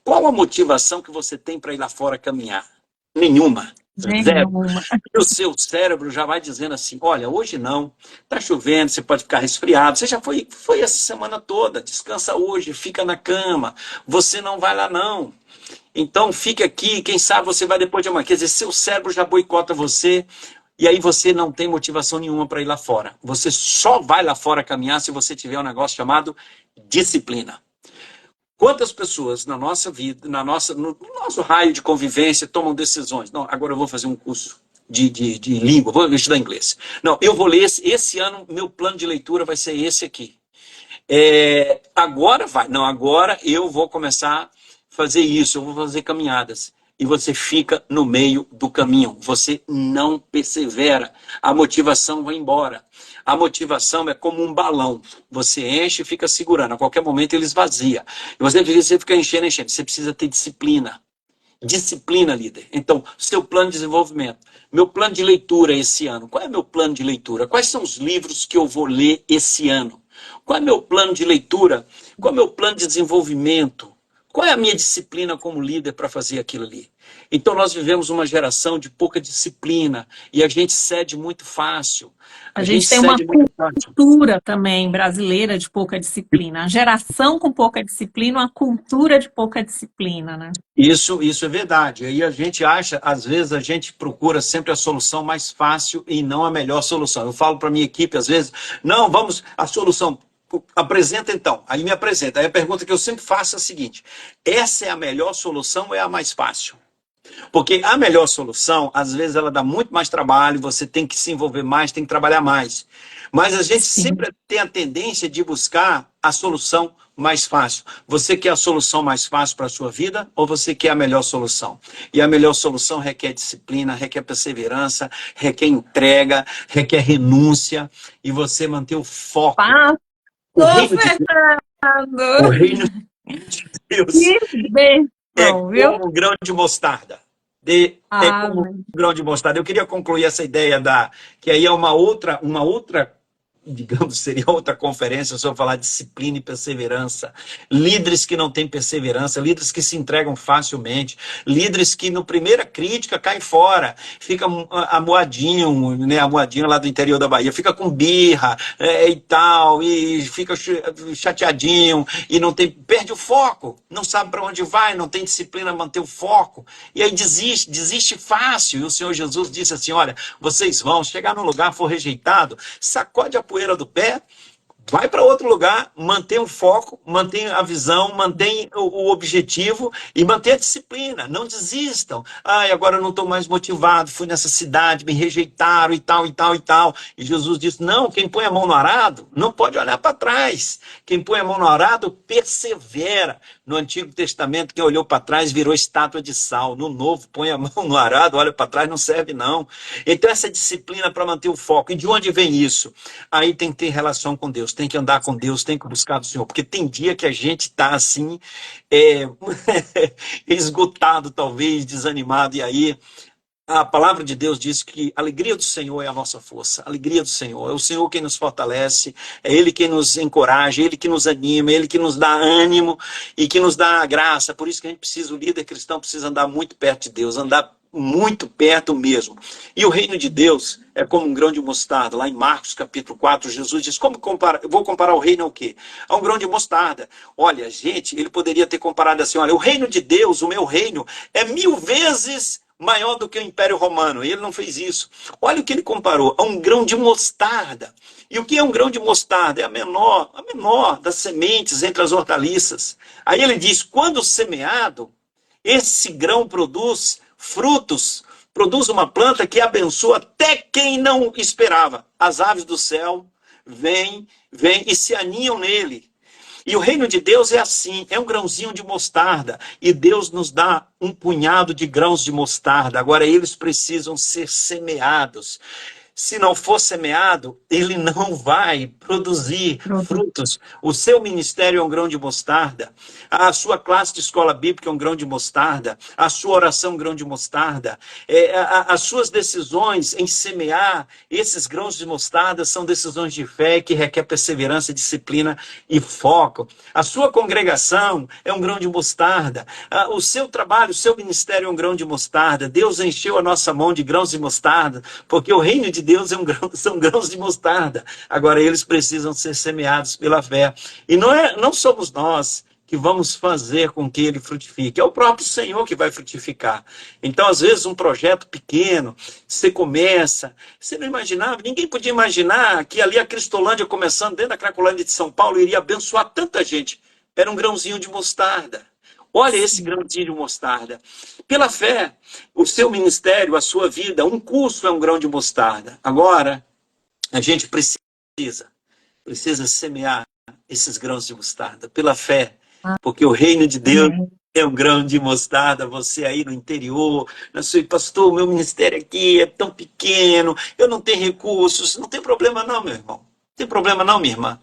Qual a motivação que você tem para ir lá fora caminhar? Nenhuma. Zero. Nenhuma. E o seu cérebro já vai dizendo assim, olha, hoje não, tá chovendo, você pode ficar resfriado, você já foi essa semana toda, descansa hoje, fica na cama, você não vai lá não. Então fique aqui, quem sabe você vai depois de amanhã. Quer dizer, seu cérebro já boicota você, e aí você não tem motivação nenhuma para ir lá fora. Você só vai lá fora caminhar se você tiver um negócio chamado disciplina. Quantas pessoas na nossa vida, no nosso raio de convivência, tomam decisões? Não, agora eu vou fazer um curso de língua, vou estudar inglês. Não, eu vou ler esse ano, meu plano de leitura vai ser esse aqui. Agora vai. Não, agora eu vou começar a fazer isso, eu vou fazer caminhadas. E você fica no meio do caminho. Você não persevera. A motivação vai embora. A motivação é como um balão. Você enche e fica segurando. A qualquer momento ele esvazia. E você fica enchendo, enchendo. Você precisa ter disciplina. Disciplina, líder. Então, seu plano de desenvolvimento. Meu plano de leitura esse ano. Qual é meu plano de leitura? Quais são os livros que eu vou ler esse ano? Qual é meu plano de leitura? Qual é meu plano de desenvolvimento? Qual é a minha disciplina como líder para fazer aquilo ali? Então, nós vivemos uma geração de pouca disciplina e a gente cede muito fácil. A gente tem uma cultura também brasileira de pouca disciplina. A geração com pouca disciplina, uma cultura de pouca disciplina, né? Isso é verdade. Aí a gente acha, às vezes a gente procura sempre a solução mais fácil e não a melhor solução. Eu falo para a minha equipe, às vezes, não, vamos, a solução, apresenta então. Aí me apresenta. Aí a pergunta que eu sempre faço é a seguinte, essa é a melhor solução ou é a mais fácil? Porque a melhor solução, às vezes, ela dá muito mais trabalho, você tem que se envolver mais, tem que trabalhar mais. Mas a gente sempre tem a tendência de buscar a solução mais fácil. Você quer a solução mais fácil para a sua vida ou você quer a melhor solução? E a melhor solução requer disciplina, requer perseverança, requer entrega, requer renúncia e você manter o foco. O reino de Deus. Que bem. É como um grão de mostarda. É como um grão de mostarda. Eu queria concluir essa ideia que aí é uma outra, digamos, seria outra conferência se eu falar disciplina e perseverança. Líderes que não têm perseverança, líderes que se entregam facilmente, líderes que no primeira crítica caem fora, fica amuadinho, né, amuadinho lá do interior da Bahia, fica com birra e tal, e fica chateadinho, e não tem, perde o foco, não sabe para onde vai, não tem disciplina a manter o foco, e aí desiste fácil. E o Senhor Jesus disse assim, olha, vocês vão chegar num lugar, for rejeitado, sacode a poeira do pé, vai para outro lugar, mantém o foco, mantém a visão, mantém o objetivo e mantém a disciplina. Não desistam. Agora eu não estou mais motivado, fui nessa cidade, me rejeitaram e tal, e tal, e tal. E Jesus disse, não, quem põe a mão no arado não pode olhar para trás. Quem põe a mão no arado persevera. No Antigo Testamento, quem olhou para trás virou estátua de sal. No Novo, põe a mão no arado, olha para trás, não serve não. Então essa disciplina para manter o foco. E de onde vem isso? Aí tem que ter relação com Deus, tem que andar com Deus, tem que buscar do Senhor. Porque tem dia que a gente está assim, esgotado talvez, desanimado. E aí a palavra de Deus diz que a alegria do Senhor é a nossa força. A alegria do Senhor. É o Senhor quem nos fortalece, é Ele quem nos encoraja, é Ele que nos anima, é Ele que nos dá ânimo e que nos dá graça. Por isso que a gente precisa, o líder cristão precisa andar muito perto de Deus, andar muito perto mesmo. E o reino de Deus é como um grão de mostarda. Lá em Marcos capítulo 4, Jesus diz, eu vou comparar o reino ao quê? A um grão de mostarda. Olha, gente, ele poderia ter comparado assim, olha, o reino de Deus, o meu reino, é 1000 vezes maior do que o Império Romano. E ele não fez isso. Olha o que ele comparou, a um grão de mostarda. E o que é um grão de mostarda? É a menor das sementes entre as hortaliças. Aí ele diz, quando semeado, esse grão produz frutos, produz uma planta que abençoa até quem não esperava. As aves do céu vêm e se aninham nele. E o reino de Deus é assim, é um grãozinho de mostarda. E Deus nos dá um punhado de grãos de mostarda. Agora eles precisam ser semeados. se não for semeado, ele não vai produzir frutos. O seu ministério é um grão de mostarda, a sua classe de escola bíblica é um grão de mostarda, a sua oração é um grão de mostarda, as suas decisões em semear esses grãos de mostarda são decisões de fé que requer perseverança, disciplina e foco. A sua congregação é um grão de mostarda, o seu trabalho, o seu ministério é um grão de mostarda. Deus encheu a nossa mão de grãos de mostarda, porque o reino de Deus são grãos de mostarda. Agora, eles precisam ser semeados pela fé. E não somos nós que vamos fazer com que ele frutifique. É o próprio Senhor que vai frutificar. Então, às vezes, um projeto pequeno, você começa, você não imaginava, ninguém podia imaginar que ali a Cristolândia, começando dentro da Cracolândia de São Paulo, iria abençoar tanta gente. Era um grãozinho de mostarda. Olha esse grãozinho de mostarda. Pela fé, o seu ministério, a sua vida, um curso é um grão de mostarda. Agora, a gente precisa semear esses grãos de mostarda pela fé, porque o reino de Deus é um grão de mostarda. Você aí no interior, pastor, meu ministério aqui é tão pequeno, eu não tenho recursos. Não tem problema não, meu irmão. Não tem problema não, minha irmã.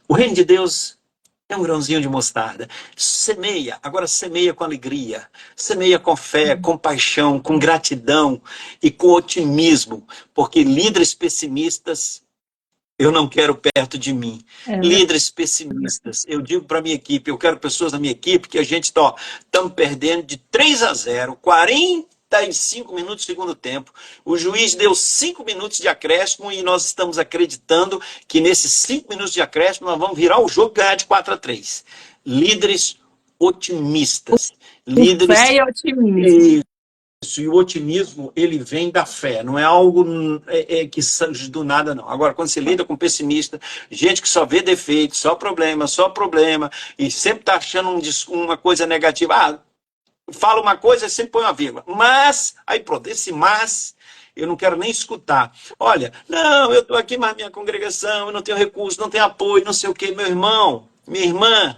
O reino de Deus é um grãozinho de mostarda. Semeia, agora semeia com alegria, semeia com fé, com paixão, com gratidão e com otimismo, porque líderes pessimistas eu não quero perto de mim. Líderes pessimistas, eu digo para a minha equipe, eu quero pessoas na minha equipe que a gente estamos perdendo de 3-0, 45 minutos do segundo tempo. O juiz deu 5 minutos de acréscimo e nós estamos acreditando que nesses 5 minutos de acréscimo nós vamos virar o jogo e ganhar de 4-3. Líderes otimistas. Líderes... Fé e otimismo. E o otimismo, ele vem da fé, não é algo que surge do nada, não. Agora, quando você lida com pessimista, gente que só vê defeito, só problema, e sempre está achando uma coisa negativa. Fala uma coisa e sempre põe uma vírgula. Mas, aí pronto, esse mas, eu não quero nem escutar. Olha, não, eu estou aqui, mas minha congregação, eu não tenho recurso, não tenho apoio, não sei o quê. Meu irmão, minha irmã,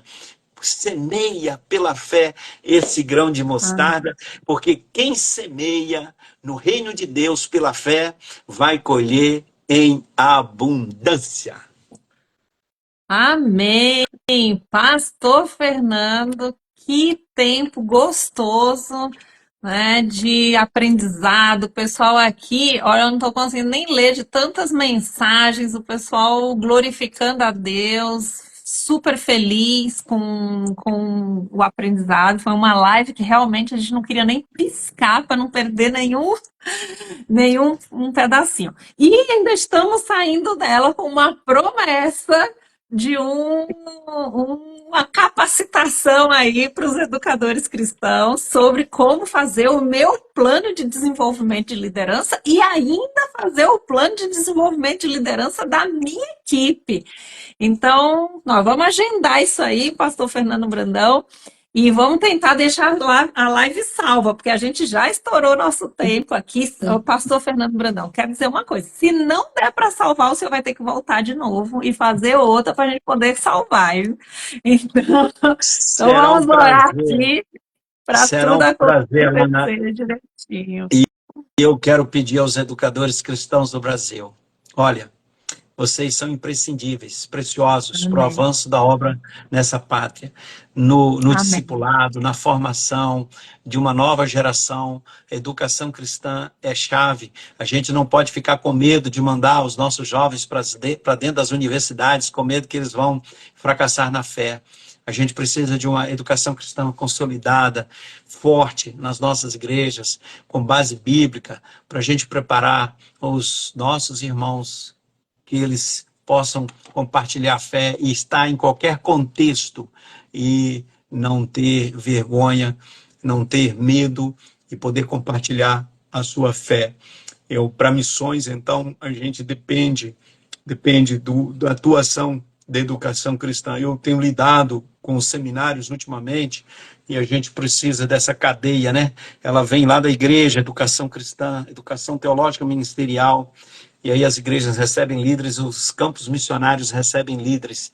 semeia pela fé esse grão de mostarda, porque quem semeia no reino de Deus pela fé vai colher em abundância. Amém! Pastor Fernando, que tempo gostoso, né, de aprendizado. O pessoal aqui, olha, eu não estou conseguindo nem ler de tantas mensagens, o pessoal glorificando a Deus, super feliz com o aprendizado. Foi uma live que realmente a gente não queria nem piscar para não perder nenhum pedacinho. E ainda estamos saindo dela com uma promessa de uma capacitação aí para os educadores cristãos sobre como fazer o meu plano de desenvolvimento de liderança e ainda fazer o plano de desenvolvimento de liderança da minha equipe. Então, nós vamos agendar isso aí, pastor Fernando Brandão, e vamos tentar deixar lá a live salva, porque a gente já estourou nosso tempo aqui. O pastor Fernando Brandão, quero dizer uma coisa, se não der para salvar, o senhor vai ter que voltar de novo e fazer outra para a gente poder salvar. Então vamos orar aqui para tudo acontecer direitinho. E eu quero pedir aos educadores cristãos do Brasil, olha, vocês são imprescindíveis, preciosos para o avanço da obra nessa pátria, no discipulado, na formação de uma nova geração. A educação cristã é chave. A gente não pode ficar com medo de mandar os nossos jovens para dentro das universidades, com medo que eles vão fracassar na fé. A gente precisa de uma educação cristã consolidada, forte nas nossas igrejas, com base bíblica, para a gente preparar os nossos irmãos, que eles possam compartilhar a fé e estar em qualquer contexto e não ter vergonha, não ter medo e poder compartilhar a sua fé. Para missões, então, a gente depende da atuação da educação cristã. Eu tenho lidado com os seminários ultimamente e a gente precisa dessa cadeia, né? Ela vem lá da igreja, educação cristã, educação teológica ministerial, e aí as igrejas recebem líderes, os campos missionários recebem líderes.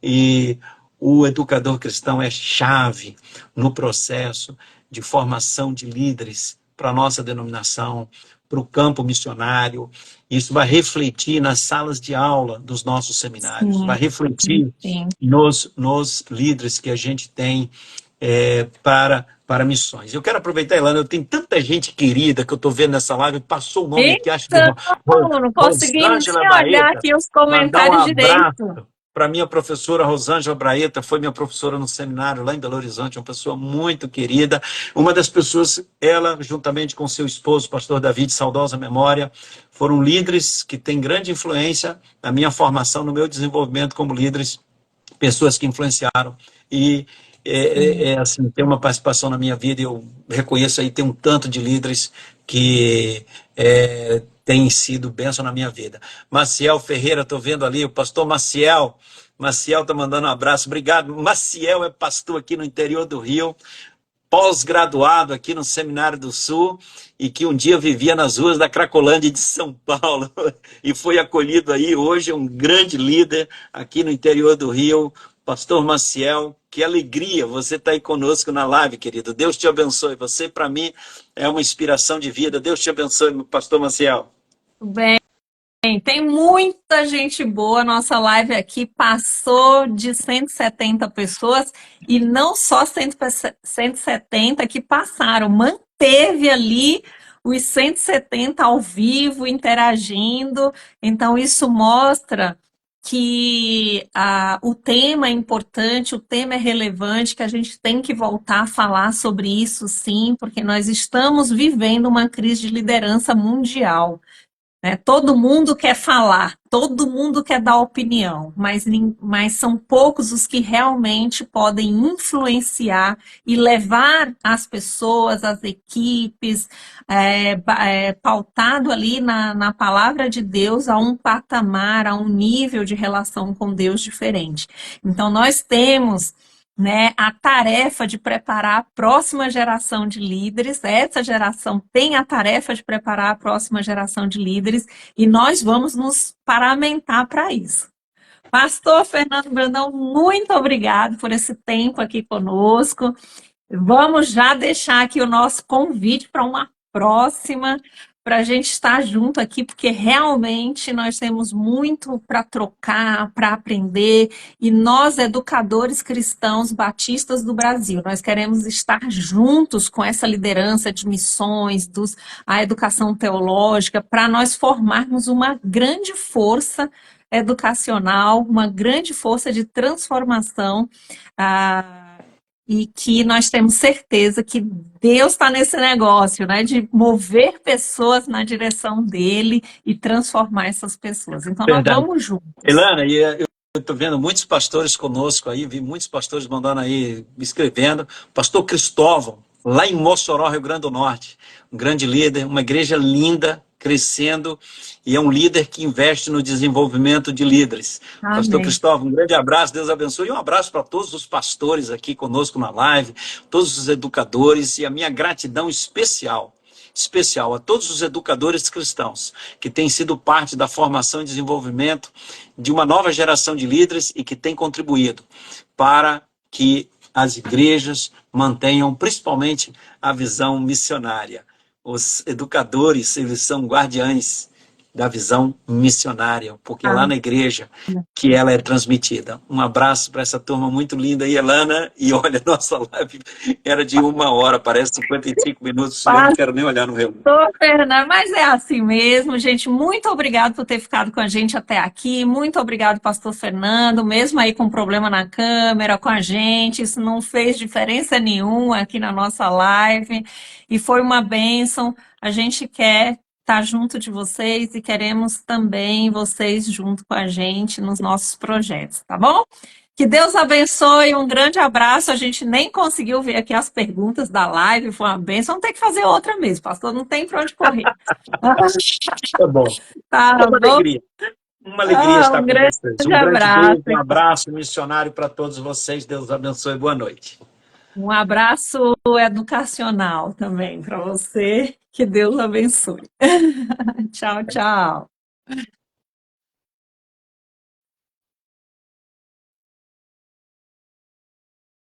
E o educador cristão é chave no processo de formação de líderes para a nossa denominação, para o campo missionário, isso vai refletir nas salas de aula dos nossos seminários, vai Sim, refletir sim. nos líderes que a gente tem para missões. Eu quero aproveitar, Ilana, eu tenho tanta gente querida que eu estou vendo nessa live, passou o nome aqui, acho que Então, não consegui nem Rosângela olhar Baeta, aqui os mandar um comentários abraço direito. para minha professora Rosângela Baeta, foi minha professora no seminário lá em Belo Horizonte, uma pessoa muito querida, uma das pessoas, ela, juntamente com seu esposo, pastor David, saudosa memória, foram líderes que têm grande influência na minha formação, no meu desenvolvimento como líderes, pessoas que influenciaram e assim, tem uma participação na minha vida, eu reconheço aí, tem um tanto de líderes que têm sido bênção na minha vida. Maciel Ferreira, estou vendo ali, o pastor Maciel, Maciel está mandando um abraço, obrigado. Maciel é pastor aqui no interior do Rio, pós-graduado aqui no Seminário do Sul e que um dia vivia nas ruas da Cracolândia de São Paulo e foi acolhido aí, hoje é um grande líder aqui no interior do Rio, pastor Maciel, que alegria você estar aí conosco na live, querido, Deus te abençoe, você para mim é uma inspiração de vida, Deus te abençoe, pastor Maciel. Bem, tem muita gente boa. Nossa live aqui passou de 170 pessoas e não só 170 que passaram, manteve ali os 170 ao vivo, interagindo. Então, isso mostra que o tema é importante, o tema é relevante, que a gente tem que voltar a falar sobre isso, sim, porque nós estamos vivendo uma crise de liderança mundial. Né? Todo mundo quer falar, todo mundo quer dar opinião, mas são poucos os que realmente podem influenciar e levar as pessoas, as equipes, pautado ali na palavra de Deus, a um patamar, a um nível de relação com Deus diferente. Então, nós temos, né, a tarefa de preparar a próxima geração de líderes. Essa geração tem a tarefa de preparar a próxima geração de líderes e nós vamos nos paramentar para isso. Pastor Fernando Brandão, muito obrigado por esse tempo aqui conosco. Vamos já deixar aqui o nosso convite para uma próxima, para a gente estar junto aqui, porque realmente nós temos muito para trocar, para aprender, e nós, educadores cristãos batistas do Brasil, nós queremos estar juntos com essa liderança de missões, a educação teológica, para nós formarmos uma grande força educacional, uma grande força de transformação, e que nós temos certeza que Deus está nesse negócio, né, de mover pessoas na direção dele e transformar essas pessoas. Então, nós Verdade. vamos juntos. Ilana, eu estou vendo muitos pastores conosco aí, vi muitos pastores mandando aí, me escrevendo. Pastor Cristóvão, lá em Mossoró, Rio Grande do Norte, um grande líder, uma igreja linda, crescendo, e é um líder que investe no desenvolvimento de líderes. Pastor Amém. Cristóvão, um grande abraço, Deus abençoe, e um abraço para todos os pastores aqui conosco na live, todos os educadores, e a minha gratidão especial a todos os educadores cristãos que têm sido parte da formação e desenvolvimento de uma nova geração de líderes e que têm contribuído para que as igrejas mantenham principalmente a visão missionária. Os educadores, eles são guardiães da visão missionária, porque é lá Amém. na igreja que ela é transmitida. Um abraço para essa turma muito linda aí, Elana, e olha, nossa live era de 1 hora, parece 55 minutos, eu não quero nem olhar no relógio. Pastor Fernando, mas é assim mesmo, gente. Muito obrigado por ter ficado com a gente até aqui. Muito obrigado, Pastor Fernando, mesmo aí com problema na câmera, com a gente. Isso não fez diferença nenhuma aqui na nossa live e foi uma bênção. A gente quer estar junto de vocês e queremos também vocês junto com a gente nos nossos projetos, tá bom? Que Deus abençoe, um grande abraço. A gente nem conseguiu ver aqui as perguntas da live, foi uma bênção. Vamos ter que fazer outra mesmo, pastor, não tem para onde correr. Tá bom. Tá É uma bom? alegria. Uma alegria estar Um com grande vocês. Um grande abraço. beijo, um abraço missionário para todos vocês. Deus abençoe. Boa noite. Um abraço educacional também para você. Que Deus abençoe. Tchau, tchau.